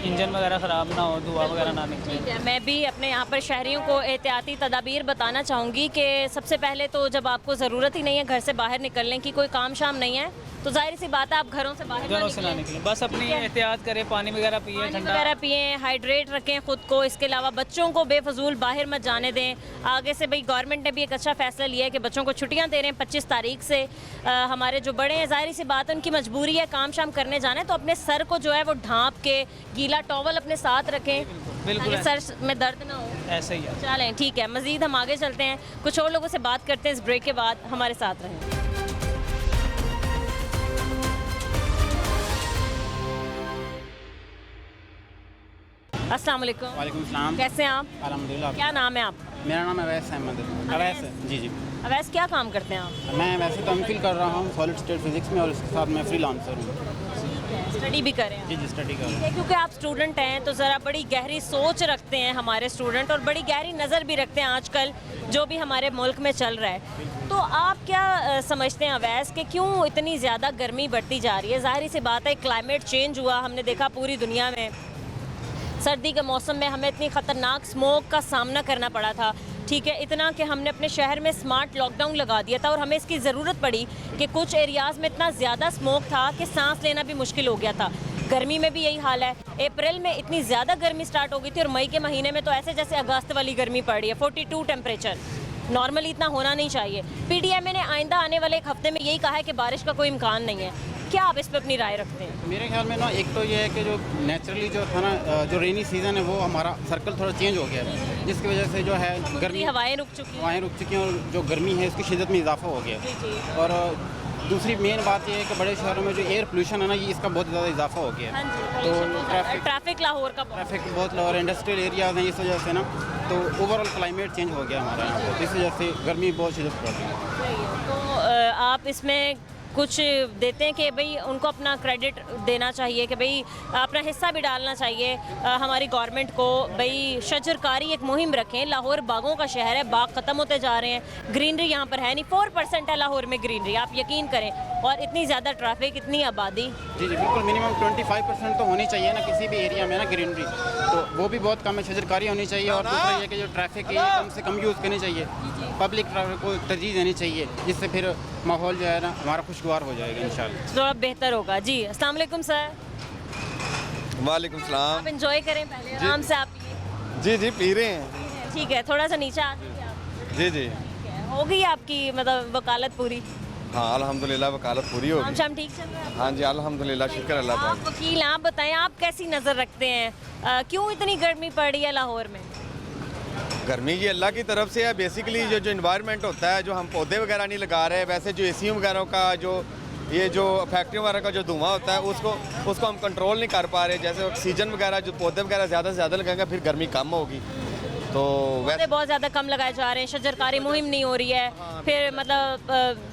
इंजन वगैरह ख़राब ना हो, धुआं वगैरह ना निकले। ठीक है, मैं भी अपने यहाँ पर शहरियों को एहतियाती तदाबीर बताना चाहूँगी कि सबसे पहले तो जब आपको ज़रूरत ही नहीं है घर से बाहर निकलने की, कोई काम शाम नहीं है, तो जाहिर सी बात है आप घरों से बाहर घरों से ना निकलें, बस अपनी एहतियात करें, पानी वगैरह पिए, पानी ठंडा वगैरह पिए, हाइड्रेट रखें ख़ुद को। इसके अलावा बच्चों को बेफजूल बाहर मत जाने दें। आगे से भाई गवर्नमेंट ने भी एक अच्छा फैसला लिया है कि बच्चों को छुट्टियां दे रहे हैं 25 तारीख से। हमारे जो बड़े हैं, जाहिर सी बात है उनकी मजबूरी है काम शाम करने जाना है, तो अपने सर को जो है वो ढाँप के गीला टॉवल अपने साथ रखें, बिल्कुल ताकि सर में दर्द ना हो। ऐसे ही है। चलें, ठीक है, मज़ीद हम आगे चलते हैं, कुछ और लोगों से बात करते हैं इस ब्रेक के बाद। हमारे साथ रहें। अस्सलाम वालेकुम। वालेकुम सलाम। कैसे हैं आप? अल्हम्दुलिल्लाह। क्या नाम है आप? मेरा नाम अवैस अहमद है। अवैस जी जी। अवैस, क्या काम करते हैं आप? मैं वैसे तो एमफिल कर रहा हूँ सॉलिड स्टेट फिजिक्स में, और इसके साथ मैं फ्रीलांसर हूँ। स्टडी भी करें जी जी, स्टडी कर रहा हूँ। है, क्योंकि आप स्टूडेंट हैं तो ज़रा बड़ी गहरी सोच रखते हैं हमारे स्टूडेंट, और बड़ी गहरी नज़र भी रखते हैं आजकल जो भी हमारे मुल्क में चल रहा है। तो आप क्या समझते हैं अवैस कि क्यों इतनी ज़्यादा गर्मी बढ़ती जा रही है? ज़ाहिर सी बात है, क्लाइमेट चेंज हुआ, हमने देखा पूरी दुनिया में सर्दी के मौसम में हमें इतनी ख़तरनाक स्मोक का सामना करना पड़ा था। ठीक है, इतना कि हमने अपने शहर में स्मार्ट लॉकडाउन लगा दिया था, और हमें इसकी ज़रूरत पड़ी कि कुछ एरियाज़ में इतना ज़्यादा स्मोक था कि सांस लेना भी मुश्किल हो गया था। गर्मी में भी यही हाल है। अप्रैल में इतनी ज़्यादा गर्मी स्टार्ट हो गई थी, और मई के महीने में तो ऐसे जैसे अगस्त वाली गर्मी पड़ रही है, 42 टेम्परेचर। नॉर्मली इतना होना नहीं चाहिए। PDMA ने आइंदा आने वाले एक हफ्ते में यही कहा है कि बारिश का कोई इम्कान नहीं है। क्या आप इस पर अपनी राय रखते हैं? मेरे ख्याल में ना, एक तो ये है कि जो नेचुरली जो था ना, जो रेनी सीज़न है वो हमारा सर्कल थोड़ा चेंज हो गया है, जिसकी वजह से जो है गर्मी, हवाएं रुक चुकी हैं। हवाएँ रुक चुकी हैं, और जो गर्मी है उसकी शिद्दत में इजाफा हो गया है। और दूसरी मेन बात ये है कि बड़े शहरों में जो एयर पोल्यूशन है ना, ये इसका बहुत ज़्यादा इजाफा हो गया है। तो ट्रैफिक लाहौर का ट्रैफिक बहुत लो है, इंडस्ट्रियल एरियाज हैं, इस वजह से ना तो ओवरऑल क्लाइमेट चेंज हो गया हमारा यहाँ पर, इस वजह से गर्मी बहुत शिद्दत पड़ रही है। तो आप इसमें कुछ देते हैं कि भाई उनको अपना क्रेडिट देना चाहिए कि भाई अपना हिस्सा भी डालना चाहिए हमारी गवर्नमेंट को, भाई शजरकारी एक मुहिम रखें। लाहौर बागों का शहर है, बाग ख़त्म होते जा रहे हैं, ग्रीनरी यहाँ पर है नहीं, 4% है लाहौर में ग्रीनरी, आप यकीन करें, और इतनी ज़्यादा ट्रैफिक, इतनी आबादी। जी बिल्कुल, मिनिमम 25% तो होनी चाहिए ना किसी भी एरिया में ना ग्रीनरी, तो वो भी बहुत कम है, शजरकारी होनी चाहिए। और दूसरा ये कि जो ट्रैफिक है ये कम से कम यूज़ करनी चाहिए, पब्लिक ट्रैफिक को तरजीह देनी चाहिए, जिससे फिर माहौल जो है ना हमारा खुशगवार हो जाएगा इंशाल्लाह, थोड़ा बेहतर होगा। जी अस्सलाम वालेकुम सर। वालेकुम सलाम। आप एंजॉय करें पहले, आराम से आप पिए। जी पी रहे हैं। ठीक है, थोड़ा सा नीचे आ जाइए आप। जी जी ठीक है, हो गई आपकी मतलब वकालत पूरी? हाँ अल्हम्दुलिल्लाह वकालत पूरी हो काम गई। शाम ठीक चल रहा है? हाँ जी अल्हम्दुलिल्लाह, शुक्र अल्लाह का। आप वकील हैं, आप बताएं आप कैसी नज़र रखते हैं, क्यों इतनी गर्मी पड़ रही है लाहौर में? गर्मी ये अल्लाह की तरफ से है बेसिकली, जो इन्वायरमेंट होता है, जो हम पौधे वगैरह नहीं लगा रहे, वैसे जो एसी वगैरह का जो फैक्ट्री वगैरह का जो धुआं होता है उसको हम कंट्रोल नहीं कर पा रहे। जैसे ऑक्सीजन वगैरह जो पौधे वगैरह ज़्यादा से ज़्यादा लगाएंगे फिर गर्मी कम होगी, तो पौधे बहुत ज़्यादा कम लगाए जा रहे हैं, शजरकारी मुहिम नहीं हो रही है, फिर मतलब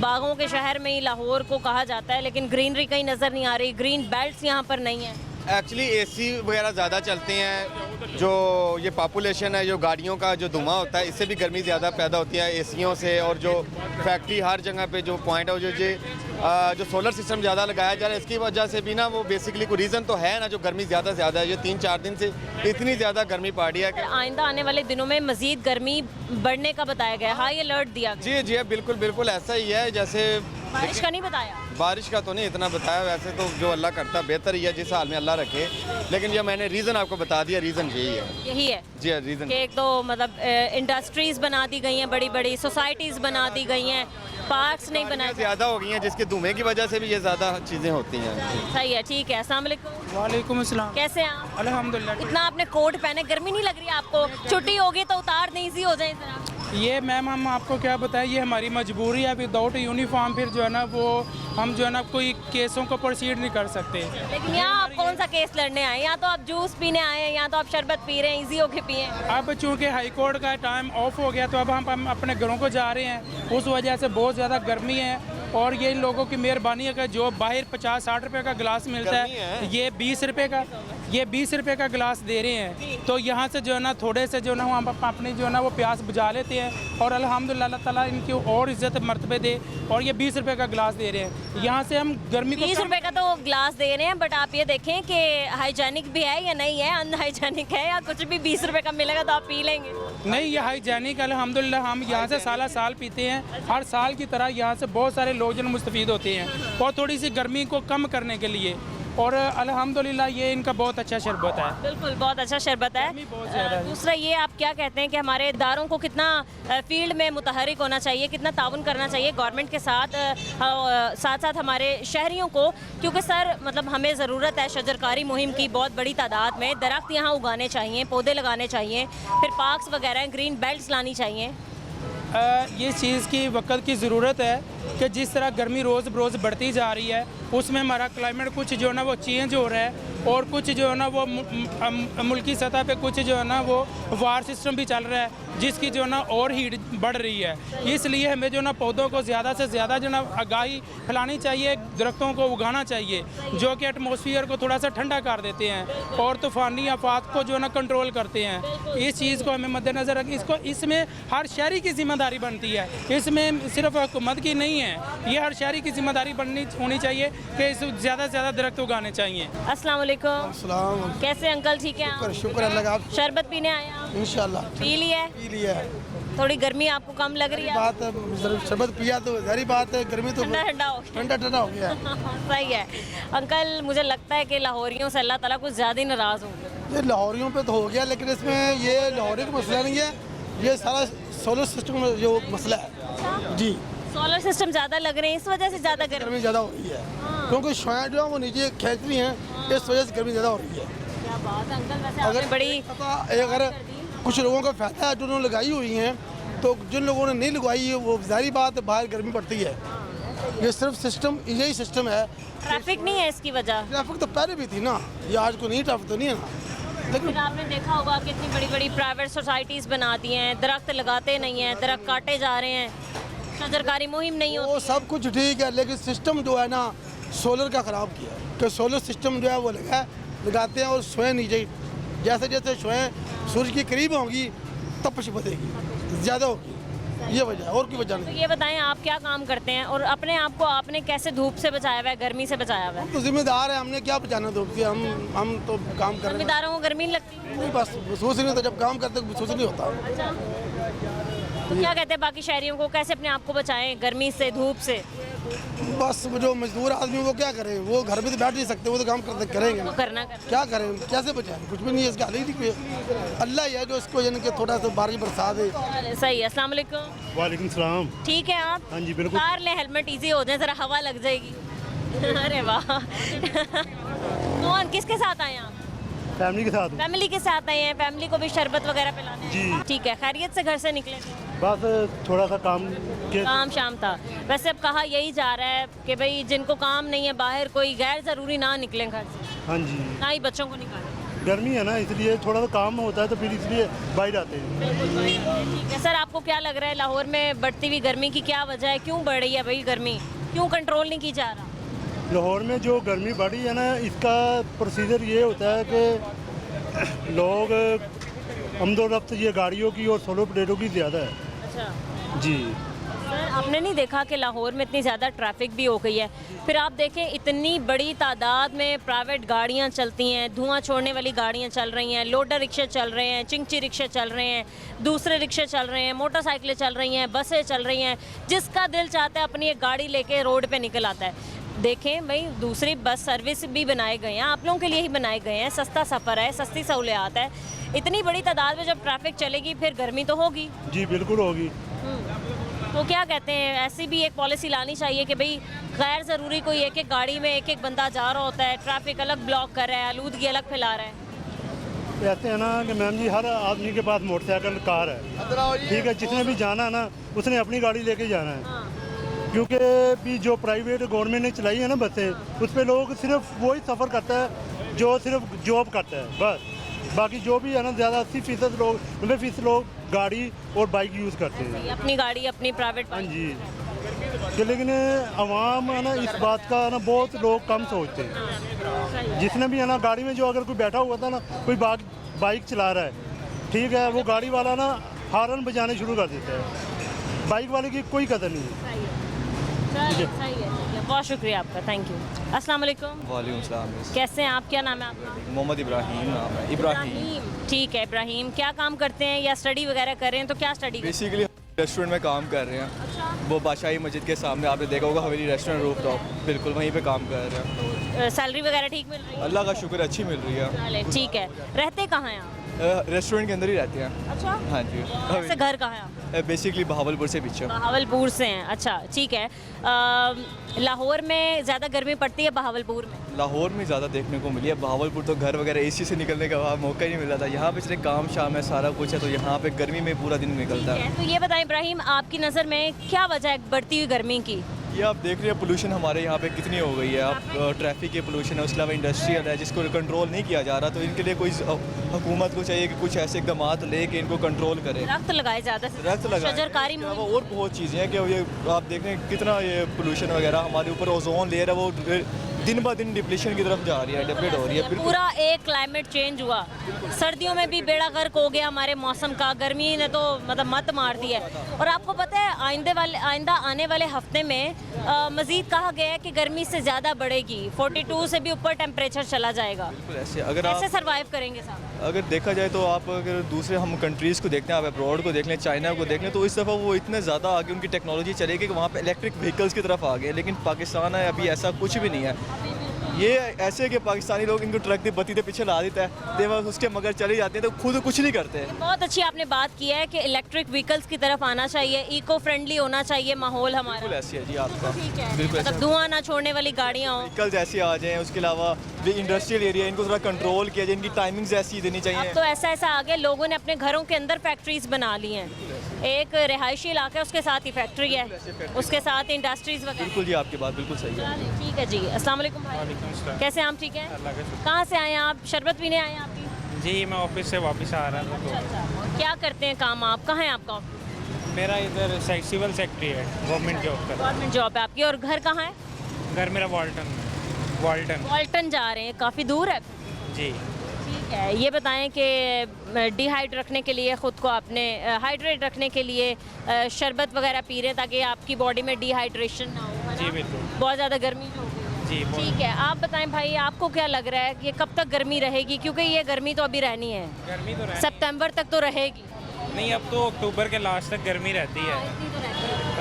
बागों के शहर में ही लाहौर को कहा जाता है, लेकिन ग्रीनरी कहीं नज़र नहीं आ रही, ग्रीन बेल्ट्स यहाँ पर नहीं है। एक्चुअली एसी वगैरह ज़्यादा चलते हैं, जो ये पॉपुलेशन है, जो गाड़ियों का जो धुआं होता है इससे भी गर्मी ज़्यादा पैदा होती है एसीओं से, और जो फैक्ट्री हर जगह पे जो पॉइंट है, जो सोलर सिस्टम ज़्यादा लगाया जा रहा है, इसकी वजह से भी ना वो बेसिकली कोई रीज़न तो है ना, जो गर्मी ज़्यादा से ज़्यादा है, ये 3-4 दिन से इतनी ज़्यादा गर्मी पड़ रही है कि आइंदा आने वाले दिनों में मज़ीद गर्मी बढ़ने का बताया गया है, हाई अलर्ट दिया गया। जी बिल्कुल बिल्कुल ऐसा ही है। जैसे बारिश का नहीं बताया? बारिश का तो नहीं इतना बताया, वैसे तो जो अल्लाह करता बेहतर ही है, जिस हाल में अल्लाह रखे, लेकिन ये मैंने रीज़न आपको बता दिया, रीज़न यही है। जी हाँ, रीज़न कि एक तो मतलब इंडस्ट्रीज़ बना दी गई हैं, बड़ी बड़ी सोसाइटीज़ बना दी गई हैं, पार्क्स नहीं बनाए ज़्यादा हो गई हैं, जिसके धुएं की वजह से भी ये ज़्यादा चीज़ें होती हैं। सही है, ठीक है। अस्सलाम वालेकुम। वालेकुम अस्सलाम। कैसे हैं आप? अल्हम्दुलिल्लाह। इतना आपने कोट पहने, गर्मी नहीं लग रही आपको? छुट्टी होगी तो उतार दें, इजी हो जाए जरा। ये मैम हम आपको क्या बताएं, ये हमारी मजबूरी है, विदाउट यूनिफॉर्म फिर जो है ना वो हम जो है ना कोई केसों को प्रोसीड नहीं कर सकते। लेकिन यहाँ आप कौन सा केस लड़ने आए? यहाँ तो आप जूस पीने आए हैं, यहाँ तो आप शरबत पी रहे हैं, इजी होके पिए। अब चूँकि हाई कोर्ट का टाइम ऑफ हो गया तो अब हम अपने घरों को जा रहे हैं, उस वजह से बहुत ज़्यादा गर्मी है, और ये इन लोगों की मेहरबानी है कि जो बाहर 50-60 रुपये का गिलास मिलता है, ये 20 रुपये का गिलास दे रहे हैं। तो यहाँ से जो है ना थोड़े से जो है ना हम अपनी जो है ना वो प्यास बुझा लेते हैं, और अल्हम्दुलिल्लाह अल्लाह ताला इनकी और इज़्ज़त मर्तबे दे, और ये 20 रुपये का गिलास दे रहे हैं। यहाँ से हम गर्मी को 20 रुपये का तो गिलास दे रहे हैं, बट आप ये देखें कि हाइजेनिक भी है या नहीं है, अनहाइजेनिक है या कुछ भी 20 रुपये का मिलेगा तो आप पी लेंगे? नहीं, ये हाइजेनिक अल्हम्दुलिल्लाह हम यहाँ से साल पीते हैं, हर साल की तरह यहाँ से बहुत सारे लोग जो मुस्तफ़ीद होते हैं, और थोड़ी सी गर्मी को कम करने के लिए, और अल्हम्दुलिल्लाह ये इनका बहुत अच्छा शरबत है। बिल्कुल, बहुत अच्छा शरबत है। दूसरा ये आप क्या कहते हैं कि हमारे इदारों को कितना फील्ड में मुतहरिक होना चाहिए, कितना ताउन करना चाहिए गवर्नमेंट के साथ, साथ साथ हमारे शहरियों को, क्योंकि सर मतलब हमें ज़रूरत है शजरकारी मुहिम की बहुत बड़ी तादाद में, दरख्त यहाँ उगाने चाहिए, पौधे लगाने चाहिए, फिर पार्क्स वगैरह ग्रीन बेल्ट्स लानी चाहिए। ये चीज़ की वक्त की ज़रूरत है कि जिस तरह गर्मी रोज़ बरोज़ बढ़ती जा रही है, उसमें हमारा क्लाइमेट कुछ जो है ना वो चेंज हो रहा है, और कुछ जो है ना वो मुल्की सतह पे कुछ जो है ना वो वार सिस्टम भी चल रहा है, जिसकी जो है ना और हीट बढ़ रही है। इसलिए हमें जो ना पौधों को ज़्यादा से ज़्यादा जो ना आगाही फैलानी चाहिए, दरख्तों को उगाना चाहिए, जो कि एटमॉस्फेयर को थोड़ा सा ठंडा कर देते हैं और तूफ़ानी आफात को जो ना कंट्रोल करते हैं। इस चीज़ को हमें मद्देनज़र रखें, इसमें हर शहरी की जिम्मेदारी बनती है, इसमें सिर्फ हुकूमत की नहीं है, ये हर शहरी की जिम्मेदारी होनी चाहिए कि ज़्यादा से ज़्यादा दरख्त उगाने चाहिए। अस्सलाम वालेकुम। कैसे अंकल, ठीक है आप? शुक्र अल्लाह का। शरबत पीने आए आप? इंशाल्लाह पी लिया? थोड़ी गर्मी आपको कम लग रही है? बात शरबत पिया तो सारी बात है, गर्मी तो ठंडा हो गया। सही है अंकल, मुझे लगता है कि लाहौरियों से अल्लाह ताला कुछ ज़्यादा ही नाराज़ होंगे। ये लाहौरियों पे तो हो गया, लेकिन इसमें ये लाहौरियों का मसला नहीं है, ये सारा सोलर सिस्टम में जो मसला है। जी, सोलर सिस्टम ज़्यादा लग रहे हैं, इस वजह से ज़्यादा गर्मी ज़्यादा हो रही है, क्योंकि शायद जो है वो नीचे खींच रही हैं, इस वजह से गर्मी ज़्यादा हो रही है। क्या बात है अंकल, वैसे आपने बड़ी अगर कुछ लोगों का फ़ायदा है जो लगाई हुई हैं, तो जिन लोगों ने नहीं लगवाई है वो ज़ाहिर बात है बाहर गर्मी पड़ती है, ये सिर्फ सिस्टम, यही सिस्टम है। ट्रैफिक नहीं है इसकी वजह? ट्रैफिक तो पहले भी थी ना, ये आज को नहीं, ट्रैफिक तो नहीं है ना। लेकिन फिर आपने देखा होगा कितनी बड़ी बड़ी प्राइवेट सोसाइटीज़ बना दी हैं, दरख्त लगाते नहीं हैं, दरख्त काटे जा रहे हैं, शजरकारी मुहिम नहीं होती। वो सब कुछ ठीक है, लेकिन सिस्टम जो है ना सोलर का ख़राब किया है। कि सोलर सिस्टम जो है वो लगाते हैं और स्वयं नीचे, जैसे जैसे स्वयं सूरज के करीब होंगी तपश बढ़ेगी, ज़्यादा होगी, ये वजह है, और कोई वजह तो नहीं। ये बताएं आप क्या काम करते हैं और अपने आप को आपने कैसे धूप से बचाया हुआ है, गर्मी से बचाया हुआ है? तो जिम्मेदार है, हमने क्या बचाना धूप से, हम तो काम कर रहे हैं। जिम्मेदारों को गर्मी नहीं लगती? नहीं, बस महसूस नहीं होता, जब काम करते महसूस नहीं होता। तो क्या कहते हैं बाकी शहरियों को, कैसे अपने आप को बचाएं गर्मी से, धूप से? बस जो मजदूर आदमी वो क्या करें, वो घर में तो बैठ नहीं सकते, वो तो काम करते करेंगे ना। करना क्या करें, कैसे बचाएं, कुछ भी नहीं है, इसका हल ही नहीं कोई। अल्लाह ही है जो इसको यानी कि थोड़ा सा बारिश बरसा दे। सही है। अस्सलाम वालेकुम। वालेकुम सलाम। ठीक है आप? हाँ जी बिल्कुल। कार ले, हेलमेट इजी हो जाए, जरा हवा लग जाएगी। अरे वाह। कौन किसके साथ आए आप? फैमिली के साथ। फैमिली के साथ आए हैं, फैमिली को भी शरबत वगैरह पिलाने हैं? जी। ठीक है, खैरियत से घर से निकले थे? बस थोड़ा सा काम के काम शाम था। वैसे अब कहा यही जा रहा है कि भाई जिनको काम नहीं है बाहर, कोई गैर ज़रूरी ना निकलें घर से, हाँ जी, ना ही बच्चों को निकालें। गर्मी है ना इसलिए थोड़ा सा काम होता है तो फिर इसलिए बाहर आते हैं। ठीक है सर, आपको क्या लग रहा है लाहौर में बढ़ती हुई गर्मी की क्या वजह है, क्यों बढ़ रही है भाई गर्मी, क्यों कंट्रोल नहीं की जा रहा? लाहौर में जो गर्मी बढ़ी है ना, इसका प्रोसीजर ये होता है कि लोग आमदोरफ्त ये गाड़ियों की और सोलो प्लेटों की ज़्यादा है। अच्छा जी सर, आपने नहीं देखा कि लाहौर में इतनी ज़्यादा ट्रैफिक भी हो गई है, फिर आप देखें इतनी बड़ी तादाद में प्राइवेट गाड़ियां चलती हैं, धुआं छोड़ने वाली गाड़ियां चल रही हैं, लोडर रिक्शे चल रहे हैं, चिंगची रिक्शे चल रहे हैं, दूसरे रिक्शे चल रहे हैं, मोटरसाइकिलें चल रही हैं, बसें चल रही हैं, जिसका दिल चाहता है अपनी एक गाड़ी लेके रोड पे निकल आता है। देखें भाई, दूसरी बस सर्विस भी बनाए गए हैं, आप लोगों के लिए ही बनाए गए हैं, सस्ता सफ़र है, सस्ती सहूलियात है। इतनी बड़ी तादाद में जब ट्रैफिक चलेगी फिर गर्मी तो होगी। जी बिल्कुल होगी। तो क्या कहते हैं, ऐसी भी एक पॉलिसी लानी चाहिए कि भाई गैर ज़रूरी कोई एक एक गाड़ी में एक एक बंदा जा रहा होता है, ट्रैफिक अलग ब्लॉक कर रहा है, आलूदगी अलग फैला रहा है। कहते हैं ना कि मैम जी, हर आदमी के पास मोटरसाइकिल कार है, ठीक है, जिसने भी जाना है ना उसने अपनी गाड़ी लेके जाना है। क्योंकि भी जो प्राइवेट गवर्नमेंट ने चलाई है ना बसें, उस पर लोग सिर्फ वही सफ़र करता है जो सिर्फ जॉब करता है, बस। बाकी जो भी है ना, ज़्यादा 80% लोग, 90% लोग गाड़ी और बाइक यूज़ करते हैं, अपनी गाड़ी, अपनी प्राइवेट। हाँ जी। कि लेकिन आवाम है ना, इस बात का ना बहुत लोग कम सोचते हैं। जिसने भी है ना गाड़ी में, जो अगर कोई बैठा हुआ था ना, कोई बाइक चला रहा है, ठीक है, वो गाड़ी वाला ना हॉर्न बजाने शुरू कर देता है, बाइक वाले की कोई कदर नहीं है। सही है, बहुत शुक्रिया आपका, थैंक यू। अस्सलाम वालेकुम। वालेकुम सलाम। कैसे हैं आप, क्या नाम है आपका? मोहम्मद इब्राहिम नाम है। इब्राहिम। ठीक है इब्राहिम, क्या काम करते हैं या स्टडी वगैरह कर रहे हैं? तो क्या स्टडी? बेसिकली रेस्टोरेंट में काम कर रहे हैं। अच्छा। वो बादशाही मस्जिद के सामने आपने देखा होगा हवेली रेस्टोरेंट रूफ टॉप, बिल्कुल वहीं पे काम कर रहे हैं। सैलरी वगैरह ठीक मिल रही है? अल्लाह का शुक्र, अच्छी मिल रही है। चले, ठीक है। रहते कहाँ हैं आप? रेस्टोरेंट के अंदर ही रहते हैं। अच्छा। हाँ जी। वैसे घर कहाँ है आप? बेसिकली बहावलपुर से पीछे। बहावलपुर से हैं, अच्छा ठीक है। लाहौर में ज़्यादा गर्मी पड़ती है बहावलपुर में? लाहौर में ज़्यादा देखने को मिली है, बहावलपुर तो घर वगैरह एसी से निकलने का वहाँ मौका ही नहीं मिला था। यहाँ पे चले काम शाम है, सारा कुछ है, तो यहाँ पे गर्मी में पूरा दिन निकलता है। तो ये बताएं इब्राहिम, आपकी नज़र में क्या वजह है बढ़ती हुई गर्मी की? ये आप देख रहे हैं पोल्यूशन हमारे यहाँ पे कितनी हो गई है। आप ट्रैफिक के पोल्यूशन है, उसके अलावा इंडस्ट्रियल है जिसको कंट्रोल नहीं किया जा रहा, तो इनके लिए कोई हुकूमत को चाहिए कि कुछ ऐसे इकदाम ले कि इनको कंट्रोल करे। दरख्त लगाए ज़्यादा से दरख्त लगाए, शजरकारी और बहुत चीज़ें हैं कि ये आप देख रहे हैं कितना ये पोल्यूशन वगैरह हमारे ऊपर ओजोन लेयर है वो दिन ब दिन डिप्लीशन की तरफ जा रही है, डिप्लीट हो रही है। पूरा एक क्लाइमेट चेंज हुआ, सर्दियों में भी बेड़ा गर्क हो गया हमारे मौसम का, गर्मी ने तो मतलब मत मार दी है। और आपको पता है आइंदा आने वाले हफ्ते में मज़ीद कहा गया है कि गर्मी से ज़्यादा बढ़ेगी, 42 से भी ऊपर टेम्परेचर चला जाएगा। ऐसे अगर कैसे सर्वाइव करेंगे साहब? अगर देखा जाए तो आप अगर दूसरे हम कंट्रीज़ को देखते हैं, आप अब्रॉड को देख लें, चाइना को देख लें, तो इस दफ़ा वो इतने ज़्यादा आगे उनकी टेक्नोलॉजी चलेगी कि वहाँ पे इलेक्ट्रिक व्हीकल्स की तरफ आ गए। लेकिन पाकिस्तान है अभी ऐसा कुछ भी नहीं है। ये ऐसे कि पाकिस्तानी लोग इनको ट्रक दे बत्ती के पीछे ला देता है, तो वह उसके मगर चले जाते हैं, तो खुद कुछ नहीं करते। बहुत अच्छी आपने बात की है कि इलेक्ट्रिक व्हीकल्स की तरफ आना चाहिए, इको फ्रेंडली होना चाहिए माहौल हमारा। बिल्कुल ऐसी है जी आपका, ठीक है, बिल्कुल मतलब धुआं ना छोड़ने वाली गाड़ियाँ हों, व्हीकल्स ऐसे आ जाएँ। उसके अलावा जो इंडस्ट्रियल एरिया इनको थोड़ा कंट्रोल किया जाए, इनकी टाइमिंग्स ऐसी देनी चाहिए। अब तो ऐसा आ गया, लोगों ने अपने घरों के अंदर फैक्ट्रीज बना ली हैं। एक रिहायशी इलाका है, उसके साथ ही फैक्ट्री है, उसके साथ इंडस्ट्रीज वगैरह। बिल्कुल जी, आपकी बात बिल्कुल सही है। चलिए, ठीक है जी। अस्सलाम वालेकुम भाई, कैसे हैं आप? ठीक है। कहाँ से आए हैं आप? शरबत पीने आए हैं आप भी? जी, मैं ऑफिस से वापस आ रहा था। अच्छा, क्या करते हैं काम आप? कहाँ है आपका ऑफिस? मेरा इधर सिविल सेक्रेटरी है, गवर्नमेंट जॉब का। गवर्नमेंट जॉब है आपकी, और घर कहाँ है? घर मेरा वाल्टन। वाल्टन जा रहे हैं, काफ़ी दूर है। जी ठीक है, ये बताएं कि डिहाइड रखने के लिए, ख़ुद को आपने हाइड्रेट रखने के लिए शरबत वगैरह पी रहे हैं ताकि आपकी बॉडी में डिहाइड्रेशन ना हो, है जी ना? बिल्कुल बहुत ज़्यादा गर्मी जो हो गई। जी ठीक है, आप बताएं भाई, आपको क्या लग रहा है कि कब तक गर्मी रहेगी? क्योंकि ये गर्मी तो अभी रहनी है, गर्मी तो सितंबर तक तो रहेगी। नहीं, अब तो अक्टूबर के लास्ट तक गर्मी रहती है।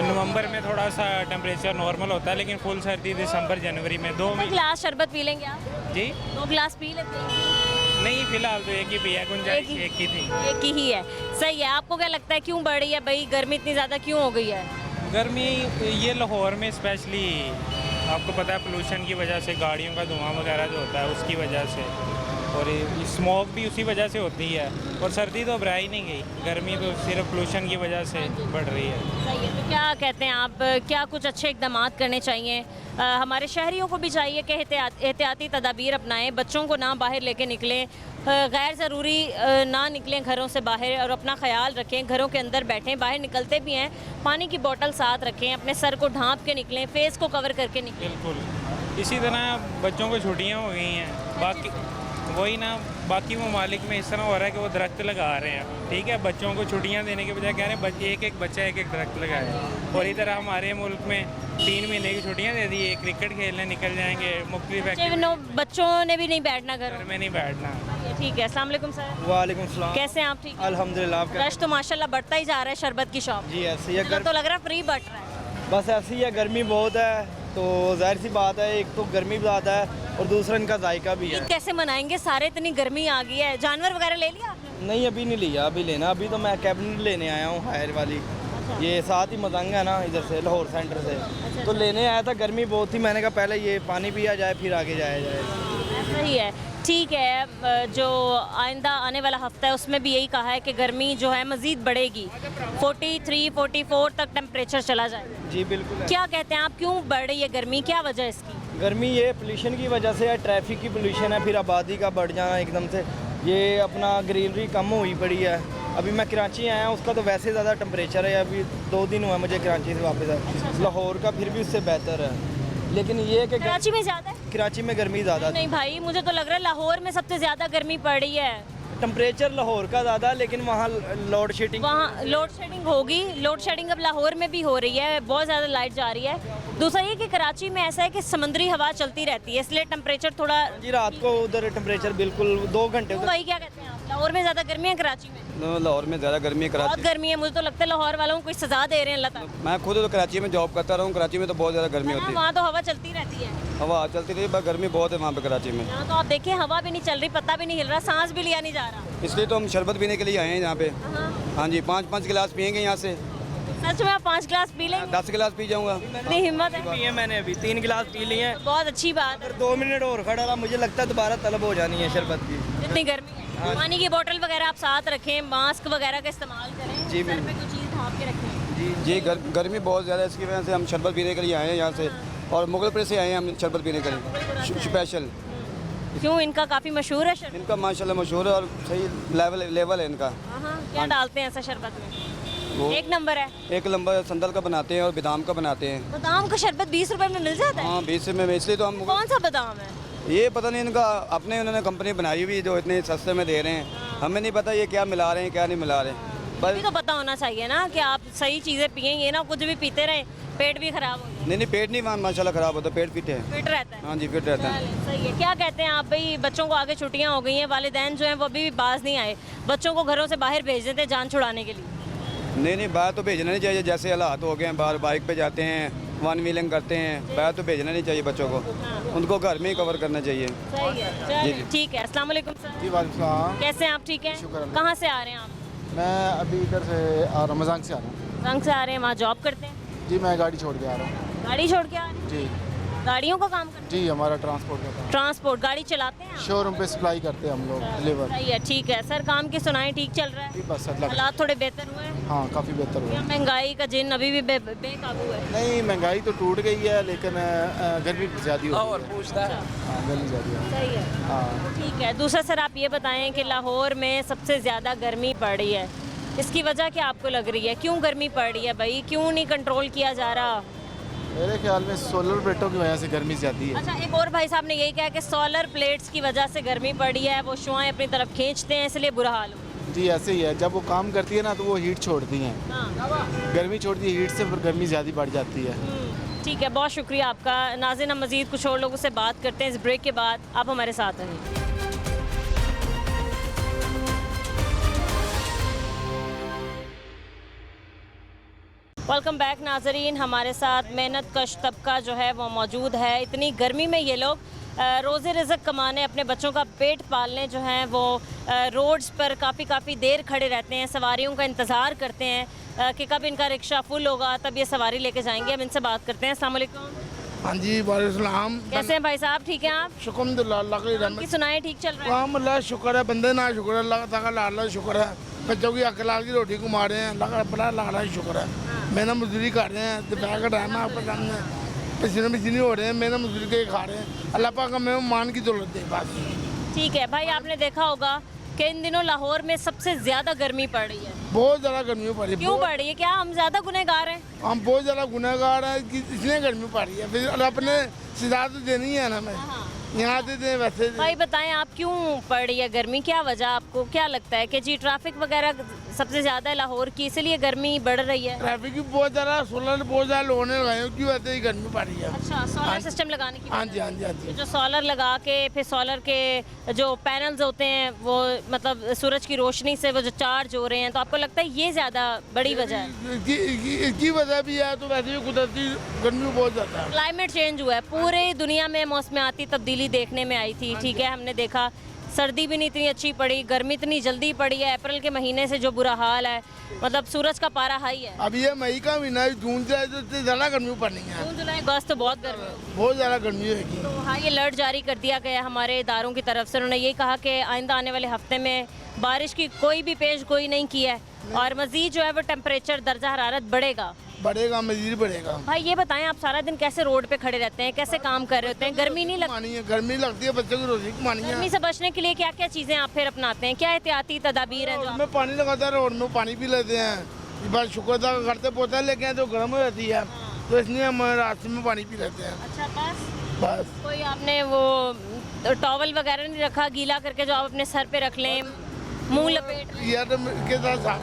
नवंबर में थोड़ा सा टेम्परेचर नॉर्मल होता है, लेकिन फुल सर्दी दिसंबर जनवरी में 2 एक गिलास शरबत पी लेंगे आप? जी 2 गिलास पी लेते हैं? नहीं, फिलहाल तो एक ही पिया, गुंजाइश एक ही थी। एक ही है, सही है। आपको क्या लगता है क्यों बढ़ रही है भाई गर्मी, इतनी ज़्यादा क्यों हो गई है? गर्मी ये लाहौर में स्पेशली आपको पता है पोल्यूशन की वजह से, गाड़ियों का धुआं वगैरह जो होता है उसकी वजह से, और स्मोक भी उसी वजह से होती है। और सर्दी तो अब रह ही नहीं गई, गर्मी तो सिर्फ पोल्यूशन की वजह से बढ़ रही है। सही है, तो क्या कहते हैं आप, क्या कुछ अच्छे इकदाम करने चाहिए? हमारे शहरियों को भी चाहिए कि एहतियाती तदाबीर अपनाएं, बच्चों को ना बाहर लेके निकलें, गैर ज़रूरी ना निकलें घरों से बाहर, और अपना ख्याल रखें, घरों के अंदर बैठें। बाहर निकलते भी हैं, पानी की बोतल साथ रखें, अपने सर को ढाँप के निकलें, फेस को कवर करके निकलें। बिल्कुल, इसी तरह बच्चों को छुट्टियाँ हो गई हैं, बाकी वही ना, बाकी ममालिक में इस तरह हो रहा है कि वो दरख्त लगा रहे हैं। ठीक है, बच्चों को छुट्टियां देने के बजाय कह रहे हैं एक बच्चा एक दरख्त लगाए। और इधर हमारे मुल्क में 3 महीने की छुट्टियां दे दी है, क्रिकेट खेलने निकल जाएंगे, मुख्तलिफ बच्चों ने भी नहीं बैठना घर में, नहीं बैठना। ठीक है, अस्सलाम वालेकुम सर। वालेकुम सलाम। कैसे हैं आप? ठीक है अल्हम्दुलिल्लाह। रश तो माशाल्लाह बढ़ता ही जा रहा है शरबत की शॉप। जी ऐसी है, तो लग रहा है फ्री बट रहा है। बस ऐसी है, गर्मी बहुत है तो जाहिर सी बात है, एक तो गर्मी ज़्यादा है और दूसरा इनका जायका भी है। ईद कैसे मनाएंगे? सारे इतनी गर्मी आ गई है, जानवर वगैरह ले लिया आपने? नहीं, अभी नहीं लिया, अभी लेना। अभी तो मैं कैबिनेट लेने आया हूँ, हायर वाली। ये साथ ही मजंग है ना, इधर से लाहौर सेंटर से, तो लेने आया था। गर्मी बहुत थी, मैंने कहा पहले ये पानी पिया जाए फिर आगे जाया जाए। ऐसा ही है, ठीक है। जो आइंदा आने वाला हफ्ता है उसमें भी यही कहा है कि गर्मी जो है मज़ीद बढ़ेगी, 43-44 तक टेम्परेचर चला जाए। जी बिल्कुल। क्या कहते हैं आप, क्यों बढ़ रही है गर्मी? क्या वजह है इसकी? गर्मी ये पोल्यूशन की वजह से है, ट्रैफिक की पोल्यूशन है, फिर आबादी का बढ़ जाना एकदम से, ये अपना ग्रीनरी कम हुई पड़ी है। अभी मैं कराची आया, उसका तो वैसे ज़्यादा टेम्परेचर है, अभी 2 दिन हुआ मुझे कराची से वापस आया। लाहौर का फिर भी उससे बेहतर है, लेकिन ये कि कराची में ज़्यादा है? कराची में गर्मी ज़्यादा। नहीं भाई, मुझे तो लग रहा है लाहौर में सबसे ज़्यादा गर्मी पड़ रही है। टेम्परेचर लाहौर का ज़्यादा, लेकिन वहाँ लोड शेडिंग, वहाँ लोड शेडिंग होगी। लोड शेडिंग अब लाहौर में भी हो रही है, बहुत ज़्यादा लाइट जा रही है। दूसरा ये कि कराची में ऐसा है कि समुद्री हवा चलती रहती है, इसलिए टेम्परेचर थोड़ा जी रात को उधर टेम्परेचर बिल्कुल 2 घंटे। वही क्या कहते हैं आप, लाहौर में ज़्यादा गर्मी है कराची में? लाहौर में ज़्यादा गर्मी है, बहुत कराची। गर्मी है, मुझे तो लगता है लाहौर वालों को कोई सजा दे रहे हैं अल्लाह ताला। मैं खुद तो कराची में जॉब करता रहा हूँ, कराची में तो बहुत ज़्यादा गर्मी होती है। वहाँ तो हवा चलती रहती है, हवा चलती रही, बस गर्मी बहुत है वहाँ पे कराची में। यहाँ तो आप देखिए हवा भी नहीं चल रही, पत्ता भी नहीं हिल रहा, सांस भी लिया नहीं जा रहा। इसलिए तो हम शरबत पीने के लिए आए हैं यहाँ पे। हाँ जी, 5-5 गिलास पियेंगे यहाँ से। सच में आप 5 गिलास पी लेंगे? 10 गिलास पी जाऊँगा। इतनी हिम्मत है? पिए मैंने अभी 3 गिलास पी लिए हैं। बहुत अच्छी बात है। 2 मिनट और खड़ा रहा, मुझे लगता है दोबारा तलब हो जानी है शरबत की, इतनी गर्मी है। पानी की बोतल वगैरह आप साथ रखें, मास्क वगैरह का इस्तेमाल करें, जी, सर पे कुछ चीज़ ढाँप के रखें। जी गर्मी बहुत ज़्यादा है, इसकी वजह से हम शरबत पीने के लिए आए हैं यहाँ से, और मुगलपुर से आए हैं हम शरबत पीने के लिए स्पेशल। क्यों, इनका काफ़ी मशहूर है शरबत? इनका माशाल्लाह मशहूर है और सही लेवल है इनका। क्या डालते हैं ऐसा शरबत में? वो एक नंबर है। एक नंबर संदल का बनाते हैं और बादाम का बनाते हैं। बादाम का शरबत 20 रुपए में मिल जाता है? हाँ 20 में, इसलिए तो हम। कौन सा बादाम है ये? पता नहीं, इनका अपने उन्होंने कंपनी बनाई हुई जो इतने सस्ते में दे रहे हैं, हमें नहीं पता ये क्या मिला रहे हैं क्या नहीं मिला रहे हैं। ये तो पता होना चाहिए ना कि आप सही चीज़ें पिए, ये ना कुछ भी पीते रहे, पेट भी खराब हो जाए। नहीं पेट नहीं माशाल्लाह ख़राब होता, पेट फिट है, फिट रहता है। हाँ जी फिट रहता है। सही है। क्या कहते हैं आप भाई, बच्चों को आगे छुट्टियां हो गई हैं, वालिदैन जो हैं वो अभी भी बाज नहीं आए, बच्चों को घरों से बाहर भेज देते हैं जान छुड़ाने के लिए? नहीं बाहर तो भेजना नहीं चाहिए, जैसे हालात हो गए हैं, बाहर बाइक पे जाते हैं, 1 व्हीलिंग करते हैं, बाहर तो भेजना नहीं चाहिए बच्चों को, उनको घर में ही कवर करना चाहिए। सही है, चलिए ठीक है। अस्सलाम वालेकुम सर। जी वालेकुम सलाम। कैसे हैं आप? ठीक हैं। कहाँ से आ रहे हैं आप? मैं अभी इधर से रमज़ान से आ रहा हूँ। रंग से आ रहे हैं, वहाँ जॉब करते हैं? जी मैं गाड़ी छोड़ के आ रहा हूँ। गाड़ी छोड़ के आ रहे हैं? जी। गाड़ियों का काम करते जी हमारा ट्रांसपोर्ट का काम हैं? ट्रांसपोर्ट गाड़ी चलाते हैं आप? शोरूम पे सप्लाई करते हैं हम लोग डिलीवर सही है, ठीक है सर। काम की सुनाएं, ठीक चल रहा है? बस अल्लाह का- हालात थोड़े बेहतर हुए हैं? हाँ काफ़ी बेहतर हुआ या महंगाई का जिन अभी भी बेकाबू है? नहीं महंगाई तो टूट गई है लेकिन गर्मी ज़्यादा हो गई है। हाँ गर्मी ज़्यादा है सही है, हाँ ठीक है। दूसरा सर आप ये बताएं कि लाहौर में सबसे ज़्यादा गर्मी पड़ रही है, इसकी वजह क्या आपको लग रही है? क्यों गर्मी पड़ रही है भाई, क्यों नहीं कंट्रोल किया जा रहा? मेरे ख्याल में सोलर प्लेटों की वजह से गर्मी ज़्यादा है। अच्छा, एक और भाई साहब ने यही कहा कि सोलर प्लेट्स की वजह से गर्मी पड़ी है, वो शुआएं अपनी तरफ खींचते हैं इसलिए बुरा हाल हो। जी ऐसे ही है, जब वो काम करती है ना तो वो हीट छोड़ती हैं, गर्मी छोड़ती है हीट से, फिर गर्मी ज़्यादा बढ़ जाती है। ठीक है, बहुत शुक्रिया आपका। नाज़रीन, हम मज़ीद कुछ और लोगों से बात करते हैं इस ब्रेक के बाद, आप हमारे साथ रहें। वेलकम बैक नाजरीन, हमारे साथ मेहनत कश तबका जो है वो मौजूद है। इतनी गर्मी में ये लोग रोज़े रिज़्क़ कमाने, अपने बच्चों का पेट पालने जो हैं वो रोड्स पर काफ़ी देर खड़े रहते हैं, सवारियों का इंतज़ार करते हैं कि कब इनका रिक्शा फुल होगा तब ये सवारी लेके जाएंगे। हम इनसे बात करते हैं। अस्सलाम वालेकुम। हाँ जी वालेकुम। कैसे हैं भाई साहब, ठीक हैं आप? शुक्रिया अल्लाह की रहमत की सुनाए, ठीक चल रहा है? काम अल्लाह शुक्र है, बंदे ना शुक्र है, अल्लाह ताला अल्लाह शुक्र है। बच्चों की अकलाल की रोटी घुमा रहे हैं, अल्लाह का बड़ा लाला शुक्र है। मेहनत मजदूरी कर रहे हैं, दोपहर का टाइम है आपके सामने, पसीने हो रहे हैं, मेहनत मजदूरी के खा रहे हैं। अल्लाह पाक हमें मान की दौलत दे बस। ठीक है भाई, आपने देखा होगा कि इन दिनों लाहौर में सबसे ज़्यादा गर्मी पड़ रही है। बहुत ज़्यादा गर्मी पड़ रही है। क्यों पड़ रही है? क्या हम ज़्यादा गुनहगार हैं? हम बहुत ज़्यादा गुनहगार हैं कि इसलिए गर्मी पड़ रही है। फिर अपने सजा तो देनी है ना हमें, यहाँ दे दें वैसे। भाई बताएं, आप क्यों पड़ रही है गर्मी? क्या वजह, आपको क्या लगता है कि जी ट्रैफिक वगैरह सबसे ज़्यादा है लाहौर की, इसलिए गर्मी बढ़ रही है? ट्रैफिक की बहुत ज़्यादा, सोलर बहुत ज़्यादा लोगों ने लगाए, क्यों ऐसे ही गर्मी पड़ रही है। अच्छा, सोलर सिस्टम लगाने की? हाँ जी हाँ जी हाँ जी। जो सोलर लगा के फिर सोलर के जो पैनल्स होते हैं वो मतलब सूरज की रोशनी से वो जो चार्ज हो रहे हैं, तो आपको लगता है ये ज़्यादा बड़ी वजह है? इसकी वजह भी है, तो वैसे भी कुदरती गर्मी बहुत ज़्यादा है। क्लाइमेट चेंज हुआ है, पूरे दुनिया में मौसमियाती तब्दीली देखने में आई थी। ठीक है, हमने देखा सर्दी भी नहीं इतनी अच्छी पड़ी, गर्मी इतनी जल्दी पड़ी है, अप्रैल के महीने से जो बुरा हाल है, मतलब सूरज का पारा हाई है। अब ये मई का महीना है, जून से ज़्यादा गर्मी पड़नी है। जून जुलाई अगस्त तो बहुत गर्मी है, बहुत ज़्यादा गर्मी होगी। तो हाँ, ये अलर्ट जारी कर दिया गया हमारे इदारों की तरफ से। उन्होंने ये कहा कि आइंदा आने वाले हफ्ते में बारिश की कोई भी पेश गोई नहीं की है और मज़ीद जो है वो टेम्परेचर दर्जा हरारत बढ़ेगा, मज़ीद बढ़ेगा। भाई ये बताएं, आप सारा दिन कैसे रोड पे खड़े रहते हैं, कैसे काम कर रहे होते हैं? गर्मी नहीं लगती है? गर्मी लगती है, बच्चों की रोजी कमानी है। गर्मी से बचने के लिए क्या क्या चीज़ें आप फिर अपनाते हैं? क्या एहतियाती तदाबीर हैं जो में पानी लगाता है, रोड में पानी पी लेते हैं, बस शुक्र था करते पोते लेके तो गर्म हो जाती है, तो इसलिए हम रास्ते में पानी पी लेते हैं। अच्छा, बस कोई आपने वो टॉवल वगैरह नहीं रखा गीला करके जो आप अपने सर पे रख लें, मुंह लपेट के साथ?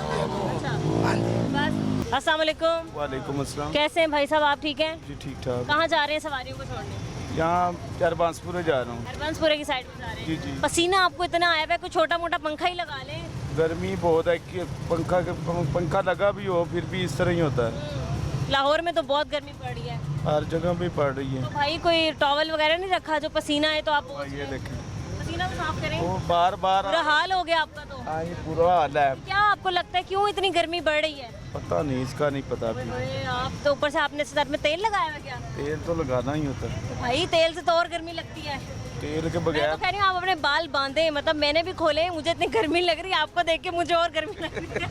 हाँ जी। बस। अस्सलाम वालेकुम। वालेकुम अस्सलाम। कैसे हैं भाई साहब, आप ठीक हैं? जी ठीक ठाक। कहाँ जा रहे हैं सवारियों को छोड़ने? यहाँ अरबांसपुरे जा रहा हूँ। अरबांसपुरे की साइड में जा रहे हैं? जी जी। पसीना आपको इतना आया हुआ है, कोई छोटा मोटा पंखा ही लगा लें। गर्मी बहुत है कि पंखा लगा भी हो फिर भी इस तरह ही होता है। लाहौर में तो बहुत गर्मी पड़ रही है, हर जगह पे पड़ रही है। तो भाई कोई टॉवल वगैरह नहीं रखा जो पसीना है तो आप ये देखें, पसीना तो साफ करें। वो बार बार बुरा हाल हो गया आपका तो। हाँ ये पूरा हाल है। क्या आपको लगता है क्यों इतनी गर्मी बढ़ रही है? पता नहीं, इसका नहीं पता अभी। अरे आप तो ऊपर से आपने सर में तेल लगाया हुआ क्या? तेल तो लगाना ही होता है भाई तेल से तो और गर्मी लगती है। तेल के मैं बगैर। तो कह रही हूँ आप अपने बाल बांधे, मतलब मैंने भी खोले, मुझे इतनी गर्मी लग रही है, आपको देख के मुझे और गर्मी लग रही है।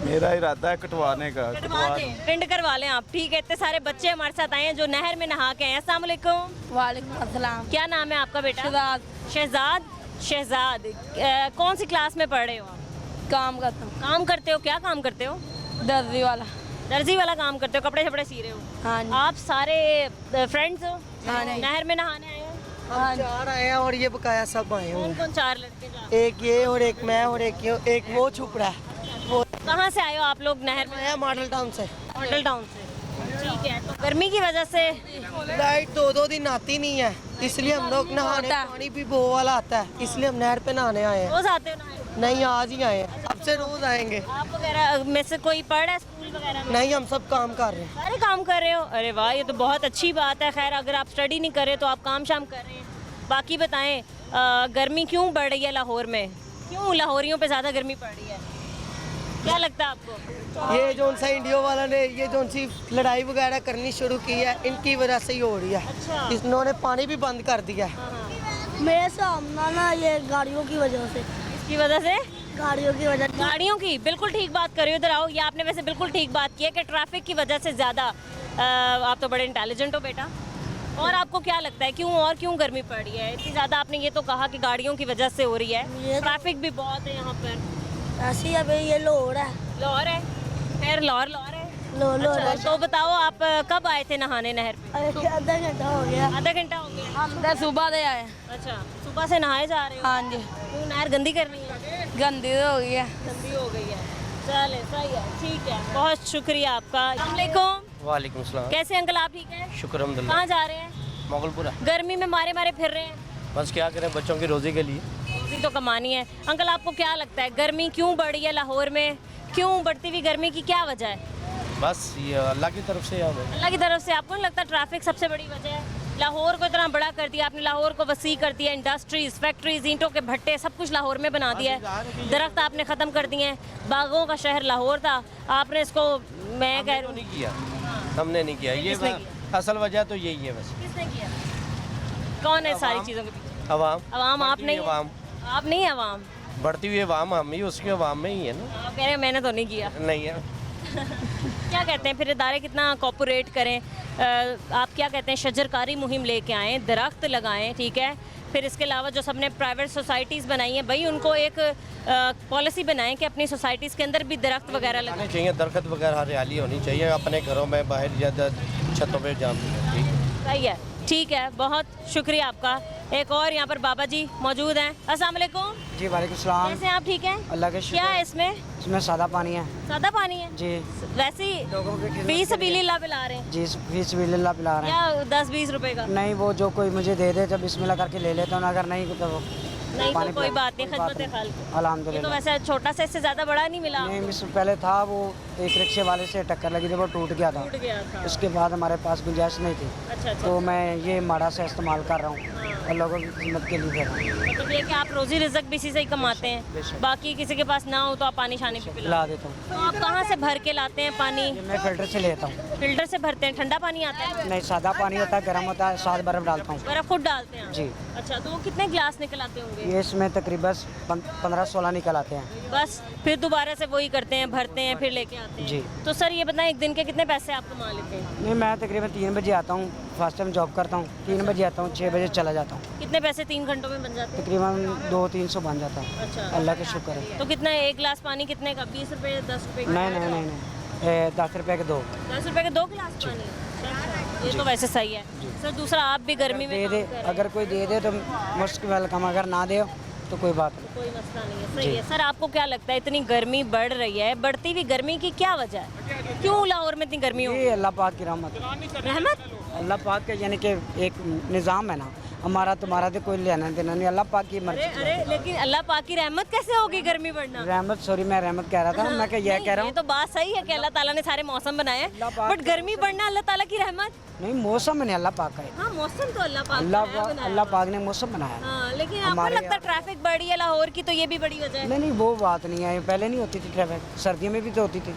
मेरा इरादा है कटवाने का। प्रिंट करवा लें आप, ठीक है? इतने सारे बच्चे हमारे साथ आए हैं जो नहर में नहा के आए हैं। अस्सलाम वालेकुम। वालेकुम अस्सलाम। क्या नाम है आपका बेटा? शहजाद। शहजाद। शहजाद, कौन सी क्लास में पढ़ रहे हो आप? काम करता हूँ। काम करते हो? क्या काम करते हो? दर्जी वाला। दर्जी वाला काम करते हो, कपड़े शपड़े सी रहे हो? हाँ जी। आप सारे फ्रेंड्स हो? हाँ जी। नहर में नहाने आए हो? हम 4 आए हैं और ये बकाया सब आए कौन हैं। कौन 4 लड़के जा? एक ये और एक मैं और एक वो छुप रहा है। वो कहाँ से आए हो आप लोग नहर में? मॉडल टाउन से। मॉडल टाउन से, ठीक है। तो गर्मी की वजह से लाइट 2-2 दिन आती नहीं है, इसलिए हम लोग नहाने, पानी भी बो वाला आता है, इसलिए हम नहर पे नहाने आए हैं। रोज आते हो नहाने? नहीं, आज ही आए हैं, अब से रोज आएंगे। आप वगैरह में से कोई पढ़ रहा है स्कूल वगैरह में? नहीं, हम सब काम कर रहे हैं। सारे काम कर रहे हो? अरे वाह, ये तो बहुत अच्छी बात है। खैर, अगर आप स्टडी नहीं कर रहे तो आप काम शाम कर रहे हैं। बाकी बताएं, गर्मी क्यों बढ़ रही है लाहौर में? क्यों लाहौरियों पे ज़्यादा गर्मी पड़ रही है? क्या लगता है आपको? ये जो सा इंडिया वाला ने ये जो सी लड़ाई वगैरह करनी शुरू की है, इनकी वजह से ही हो रही है। इन्होंने पानी भी बंद कर दिया है। मेरे हिसाब ना ये गाड़ियों की वजह से। इसकी वजह से? गाड़ियों की वजह। गाड़ियों की, बिल्कुल ठीक बात कर रहे हो। इधर आओ, ये आपने वैसे बिल्कुल ठीक बात की है कि ट्रैफिक की वजह से ज़्यादा। आप तो बड़े इंटेलिजेंट हो बेटा। और आपको क्या लगता है क्यों गर्मी पड़ रही है इतनी ज़्यादा? आपने ये तो कहा कि गाड़ियों की वजह से हो रही है, ट्रैफिक भी बहुत है यहाँ पर। ऐसी है भाई, ये लाहौर है। लाहौर है? खैर लाहौर है। अच्छा, तो बताओ आप कब आए थे नहाने नहर पे? आधा घंटा हो गया। आधा घंटा हो गया? हम तो सुबह से आए। अच्छा, सुबह से नहाए जा रहे हो? हाँ जी। क्यों, नहर गंदी करनी है? गंदी तो हो गई है। गंदी हो गई है। चले, सही है, ठीक है, बहुत शुक्रिया आपका। अस्सलाम वालेकुम। वालेकुम सलाम। कैसे अंकल, आप ठीक है? शुक्र अल्हम्दुलिल्लाह। कहाँ जा रहे हैं? मोगलपुरा। गर्मी में मारे मारे फिर रहे हैं? बस क्या करें, बच्चों की रोज़ी के लिए। रोज़ी तो कमानी है। अंकल आपको क्या लगता है गर्मी क्यों बढ़ी है लाहौर में? क्यों बढ़ती हुई गर्मी की क्या वजह है? बस ये अल्लाह की तरफ से है। अल्लाह की तरफ से। आपको नहीं लगता ट्रैफिक सबसे बड़ी वजह है? लाहौर को इतना बड़ा कर दिया आपने, लाहौर को वसी कर दिया, इंडस्ट्रीज, फैक्ट्रीज, ईंटों के भट्टे, सब कुछ लाहौर में बना दिया है। दरख्त आपने ख़त्म कर दिए हैं। बागों का शहर लाहौर था, आपने इसको, मैं कह रही हूँ, नहीं किया, हमने नहीं किया। ये असल वजह तो यही है बस। किसने किया? कौन है सारी चीज़ों के पीछे? अवाम। अवाम आप नहीं? अवाम आप नहीं? अवाम बढ़ती हुई अवाम हम ही उसकी अवाम में ही है ना। आप कह रहे हैं मैंने तो नहीं किया। नहीं है। क्या कहते हैं फिर इदारे कितना कॉपोरेट करें? आप क्या कहते हैं शजरकारी मुहिम लेके आएँ, दरख्त लगाएं, ठीक है? फिर इसके अलावा जो सबने प्राइवेट सोसाइटीज़ बनाई हैं भाई, उनको एक पॉलिसी बनाएं कि अपनी सोसाइटीज़ के अंदर भी दरख्त वगैरह लगाने चाहिए। दरख्त वगैरह हरियाली होनी चाहिए अपने घरों में, बाहर ज़्यादा छतों पर जाम। सही है, ठीक है, बहुत शुक्रिया आपका। एक और यहाँ पर बाबा जी मौजूद हैं। अस्सलाम वालेकुम। जी वालेकुम सलाम। कैसे हैं आप? ठीक हैं, अल्लाह के शुक्र। क्या है इसमें? इसमें सादा पानी है। सादा पानी है जी। वैसे ही फीस बिल्ला पिला रहे हैं? जी फीस बिल्ला पिला रहे हैं। या 10-20 रुपए का? नहीं, वो जो कोई मुझे दे दे तो बिस्मिल्लाह करके ले लेता हूँ, अगर नहीं तो नहीं तो कोई बात नहीं, खिदमत खाल। अल्हम्दुलिल्लाह। तो वैसे छोटा सा, इससे ज़्यादा बड़ा नहीं मिला? नहीं, इससे पहले था, वो एक रिक्शे वाले से टक्कर लगी थी, वो टूट गया था। उसके बाद हमारे पास गुंजाइश नहीं थी। अच्छा। तो मैं ये माड़ा से इस्तेमाल कर रहा हूँ और लोगों की खिदमत के लिए। मतलब ये कि आप रोजी रिजक भी इसी से ही कमाते हैं, बाकी किसी के पास ना हो तो आप पानी शानी भी पिला देता हूँ। तो आप कहाँ से भर के लाते हैं पानी? मैं फिल्टर से लेता हूँ। फिल्टर से भरते हैं? ठंडा पानी आता है? नहीं, सादा पानी होता है, गर्म होता है, साथ बर्फ डालता हूँ। बर्फ खुद डालते हैं? जी। अच्छा, तो वो कितने गिलास निकल आते होंगे? ये इसमें तकरीबन 15-16 निकल आते हैं। बस फिर दोबारा से वही करते हैं, भरते हैं, फिर लेके आते हैं। जी। तो सर ये बताएं, एक दिन के कितने पैसे आप कमा लेते हैं? नहीं, मैं तकरीबन 3 बजे आता हूँ, फर्स्ट टाइम जॉब करता हूँ, 3 बजे आता हूँ, 6 बजे चला जाता हूँ। कितने पैसे 3 घंटों में बन जाते हैं? तकरीबन 200-300 बन जाता है। अच्छा, अल्लाह का शुक्र है। तो कितना एक गिलास पानी कितने का? 20 रुपए, 10 रुपए? नहीं, 10 रुपए के 2। 10 रुपए के 2 गिलास पानी? ये तो वैसे सही है। सर दूसरा, आप भी गर्मी में दे, अगर कोई दे दे तो मुश्किल वेलकम, अगर ना दे तो कोई बात नहीं, कोई मसला नहीं है। सही है। सर आपको क्या लगता है इतनी गर्मी बढ़ रही है, बढ़ती हुई गर्मी की क्या वजह है? क्यों लाहौर में इतनी गर्मी हो? ये अल्लाह पाक की रहमत। अल्लाह पाक का यानी कि एक निज़ाम है ना, हमारा तुम्हारा तो कोई लेना देना नहीं, अल्लाह पाक की मर्जी। अरे लेकिन अल्लाह पाक की रहमत कैसे होगी गर्मी बढ़ना? रहमत, सॉरी मैं रहमत कह रहा था, मैं यह कह रहा हूँ। ये तो बात सही है कि अल्लाह ताला ने सारे मौसम बनाए हैं, बट गर्मी बढ़ना अल्लाह ताला की रहमत नहीं, मौसम है अल्लाह पाक का है। हाँ, मौसम तो अल्लाह पाक अल्लाह पाक ने मौसम बनाया। हाँ, लेकिन आपको लगता है ट्रैफिक बढ़ी है लाहौर की, तो ये भी बड़ी वजह है? नहीं, वो बात नहीं है, पहले नहीं होती थी ट्रैफिक, सर्दियों में भी तो होती थी,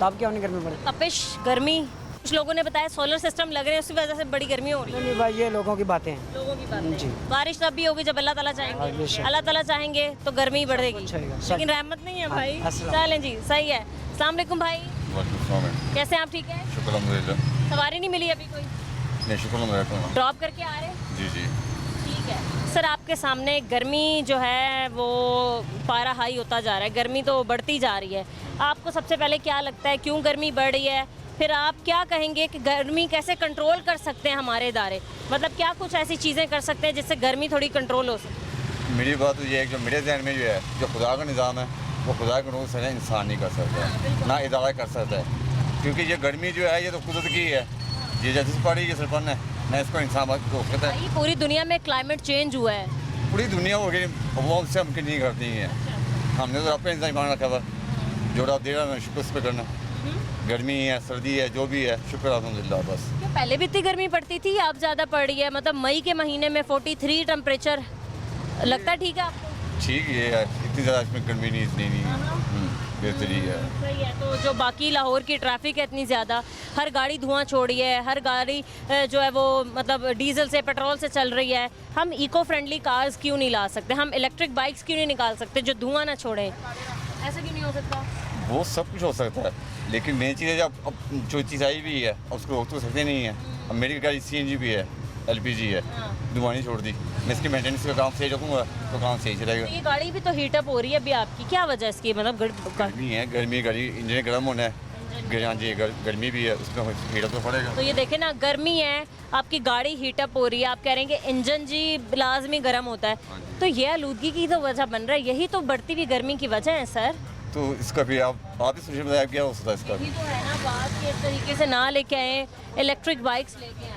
तब क्या होनी गर्मी बढ़ी? तपिश, गर्मी। कुछ लोगों ने बताया सोलर सिस्टम लग रहे हैं, उसी वजह से बड़ी गर्मी हो रही है। नहीं भाई, ये लोगों की बातें हैं। लोगों की बातें जी। बारिश तब भी होगी जब अल्लाह ताला चाहेंगे। अल्लाह ताला चाहेंगे तो गर्मी बढ़ेगी, लेकिन रहमत नहीं है भाई। चलें जी, सही है। अस्सलाम वालेकुम भाई। कैसे हैं आप? ठीक है, शुक्र अल्हम्दुलिल्लाह। सवारी नहीं मिली अभी कोई? नहीं, शुक्र अल्हम्दुलिल्लाह। ड्रॉप करके आ रहे हैं? जी जी। ठीक है सर, आपके सामने गर्मी जो है वो पारा हाई होता जा रहा है, गर्मी तो बढ़ती जा रही है। आपको सबसे पहले क्या लगता है क्यों गर्मी बढ़ रही है? फिर आप क्या कहेंगे कि गर्मी कैसे कंट्रोल कर सकते हैं हमारे इदारे? मतलब क्या कुछ ऐसी चीज़ें कर सकते हैं जिससे गर्मी थोड़ी कंट्रोल हो सके? मेरी बात तो ये है कि जो मेरे जहन में जो है, जो खुदा का निज़ाम है, वो खुदा के रूल से इंसान नहीं कर सकता है, ना इदारा कर सकता है, क्योंकि ये गर्मी जो है ये तो कुदरत की है, ये जैसे पड़ी ये सिर्फन है, ना इसको इंसान रोक सकता है। पूरी दुनिया में क्लाइमेट चेंज हुआ है, पूरी दुनिया हो गई, वो उससे मुमकिन नहीं करती है। हमने तो अपने इंसान मान रखा हुआ, जो आप दे रहा है शुक्र उस पर करना। गर्मी है, सर्दी है, जो भी है, शुक्र अल्हम्दुलिल्लाह। बस क्या पहले भी इतनी गर्मी पड़ती थी, अब ज़्यादा पड़ रही है? मतलब मई के महीने में 43 टेम्परेचर लगता है ठीक है आपको? ठीक है, इतनी ज़्यादा इसमें गर्मी नहीं, इतनी नहीं। बेहतरी है। सही है। तो जो बाकी लाहौर की ट्रैफिक है इतनी ज़्यादा, हर गाड़ी धुआं छोड़ी है, हर गाड़ी जो है वो मतलब डीजल से पेट्रोल से चल रही है, हम इको फ्रेंडली कार्स क्यों नहीं ला सकते, हम इलेक्ट्रिक बाइक्स क्यों नहीं निकाल सकते जो धुआं ना छोड़ें, ऐसा क्यों नहीं हो सकता? वो सब कुछ हो सकता है, लेकिन मेन चीज़ है जब अब जो चीज़ आई भी है अब उसको रोक तो सकते नहीं है। अब मेरी गाड़ी CNG भी है, LPG है, धुआं नहीं छोड़ती। मैं इसकी मेंटेनेंस का काम सही रखूँगा तो काम सही चलेगा। तो ये गाड़ी भी तो हीटअप हो रही है अभी आपकी, क्या वजह है इसकी? मतलब गर्मी है, गर्मी गाड़ी इंजन गर्म होना है, हाँ जी गर्मी भी है, उसमें हीटअप तो पड़ेगा। तो ये देखें ना, गर्मी है, आपकी गाड़ी हीटअप हो रही है, आप कह रहे हैं कि इंजन जी लाजमी गर्म होता है, तो ये आलूदगी की तो वजह बन रहा है, यही तो बढ़ती हुई गर्मी की वजह है सर। तो इसका भी आप ही सोचिए बताया क्या हो सकता है इसका? यही तो है ना बात कि इस तरीके से ना लेके आए, इलेक्ट्रिक बाइक्स लेके आए।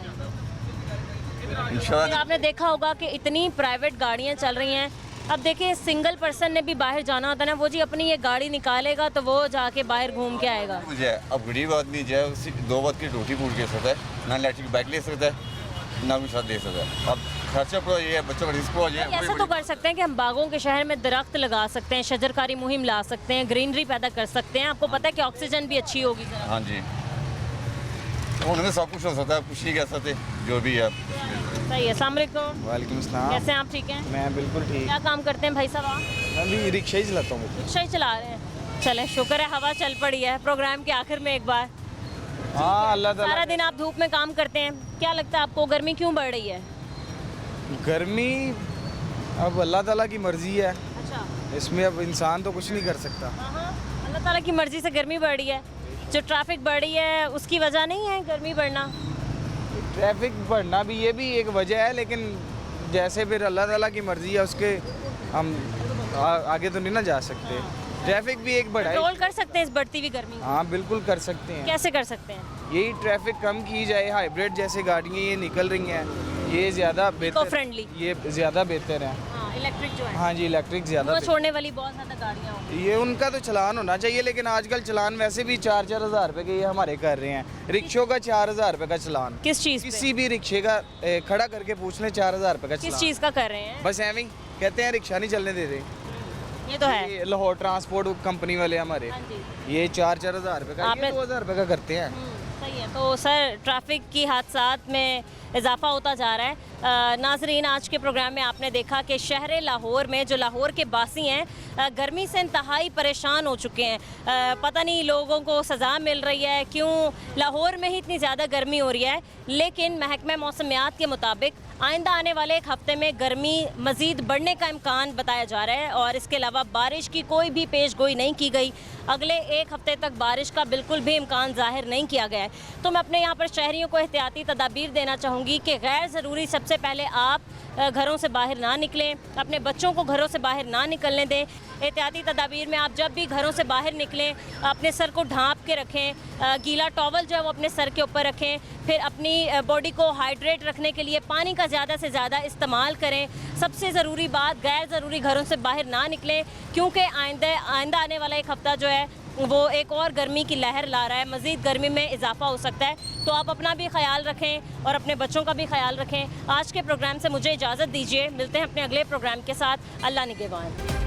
आपने देखा होगा कि इतनी प्राइवेट गाड़ियां चल रही हैं। अब देखिए सिंगल पर्सन ने भी बाहर जाना होता है ना, वो जी अपनी ये गाड़ी निकालेगा तो वो जाके बाहर घूम के आएगा। मुझे अब गरीब आदमी जो है उसी 2 वक्त की रोटी पूरी कर सकता है, ना इलेक्ट्रिक बाइक ले सकता है ना कुछ ले सकता है। अब खर्चा पड़ा ये है, बच्चों का रिस्क हो जाए। ऐसा तो कर सकते हैं कि हम बागों के शहर में दरख्त लगा सकते हैं, शजरकारी मुहिम ला सकते हैं, ग्रीनरी पैदा कर सकते हैं। आपको पता है कि ऑक्सीजन भी अच्छी होगी। हाँ जी, उनमें सब कुछ हो सकता है, कुछ नहीं कह सकते, जो भी है। सही है। अस्सलाम वालेकुम। वालेकुम सलाम। कैसे हैं आप? ठीक हैं? मैं बिल्कुल ठीक। क्या काम करते हैं भाई साहब आप? मैं भी रिक्शा ही चलाता हूँ। रिक्शा ही चला रहे हैं, चलें शुक्र है हवा चल पड़ी है प्रोग्राम के आखिर में एक बार। हाँ अल्लाह ताला। सारा दिन आप धूप में काम करते हैं, क्या लगता है आपको गर्मी क्यों बढ़ रही है? गर्मी अब अल्लाह ताला की मर्जी है। अच्छा। इसमें अब इंसान तो कुछ नहीं कर सकता। अल्लाह ताला की मर्जी से गर्मी बढ़ रही है, जो ट्रैफिक बढ़ रही है उसकी वजह नहीं है गर्मी बढ़ना? ट्रैफिक बढ़ना भी ये भी एक वजह है, लेकिन जैसे फिर अल्लाह ताला की मर्जी है उसके हम आगे तो नहीं ना जा सकते। ट्रैफिक भी एक बढ़ा कंट्रोल कर सकते हैं इस बढ़ती हुई गर्मी को? हाँ बिल्कुल कर सकते हैं। कैसे कर सकते हैं? यही ट्रैफिक कम की जाए, हाइब्रिड जैसे गाड़ियाँ ये निकल रही हैं, ये ज़्यादा बेहतर, फ्रेंडली, ये ज़्यादा बेहतर है। इलेक्ट्रिक जो है। हाँ जी इलेक्ट्रिक ज़्यादा छोड़ने वाली बहुत ज़्यादा गाड़ियाँ होंगी। ये उनका तो चलान होना चाहिए, लेकिन आजकल चलान वैसे भी 4-4 हज़ार रुपये के ये हमारे कर रहे हैं। रिक्शों का 4 हज़ार रुपये का चलान। किस चीज़? किसी भी रिक्शे का खड़ा करके पूछ लें 4 हज़ार रुपये का चलान। किस चीज़ का कर रहे हैं? बस एवं कहते हैं रिक्शा नहीं चलने दे रहे। ये तो है लाहौर ट्रांसपोर्ट कंपनी वाले हमारे, ये 4-4 हज़ार रुपये का, ये 2 हज़ार रुपये का करते हैं। सही है। तो सर ट्रैफिक की हादसात में इजाफा होता जा रहा है। नाजरीन, आज के प्रोग्राम में आपने देखा कि शहर लाहौर में जो लाहौर के बासी हैं गर्मी से इंतहाई परेशान हो चुके हैं। पता नहीं लोगों को सज़ा मिल रही है क्यों लाहौर में ही इतनी ज़्यादा गर्मी हो रही है, लेकिन महकमा मौसमियात के मुताबिक आइंदा आने वाले एक हफ़्ते में गर्मी मज़ीद बढ़ने का इम्कान बताया जा रहा है और इसके अलावा बारिश की कोई भी पेशगोई नहीं की गई। अगले एक हफ़्ते तक बारिश का बिल्कुल भी इम्कान ज़ाहिर नहीं किया गया है। तो मैं अपने यहाँ पर शहरियों को एहतियाती तदाबीर देना चाहूँगी कि गैर ज़रूरी सबसे पहले आप घरों से बाहर ना निकलें, अपने बच्चों को घरों से बाहर ना निकलने दें। एहतियाती तदाबीर में आप जब भी घरों से बाहर निकलें अपने सर को ढाँप के रखें, गीला टॉवल जो है वो अपने सर के ऊपर रखें, फिर अपनी बॉडी को हाइड्रेट रखने के लिए पानी का ज़्यादा से ज़्यादा इस्तेमाल करें। सबसे ज़रूरी बात, गैर ज़रूरी घरों से बाहर ना निकलें, क्योंकि आइंदा आने वाला एक हफ़्ता जो है वो एक और गर्मी की लहर ला रहा है, मज़ीद गर्मी में इजाफा हो सकता है। तो आप अपना भी ख्याल रखें और अपने बच्चों का भी ख्याल रखें। आज के प्रोग्राम से मुझे इजाज़त दीजिए, मिलते हैं अपने अगले प्रोग्राम के साथ। अल्लाह निगहबान।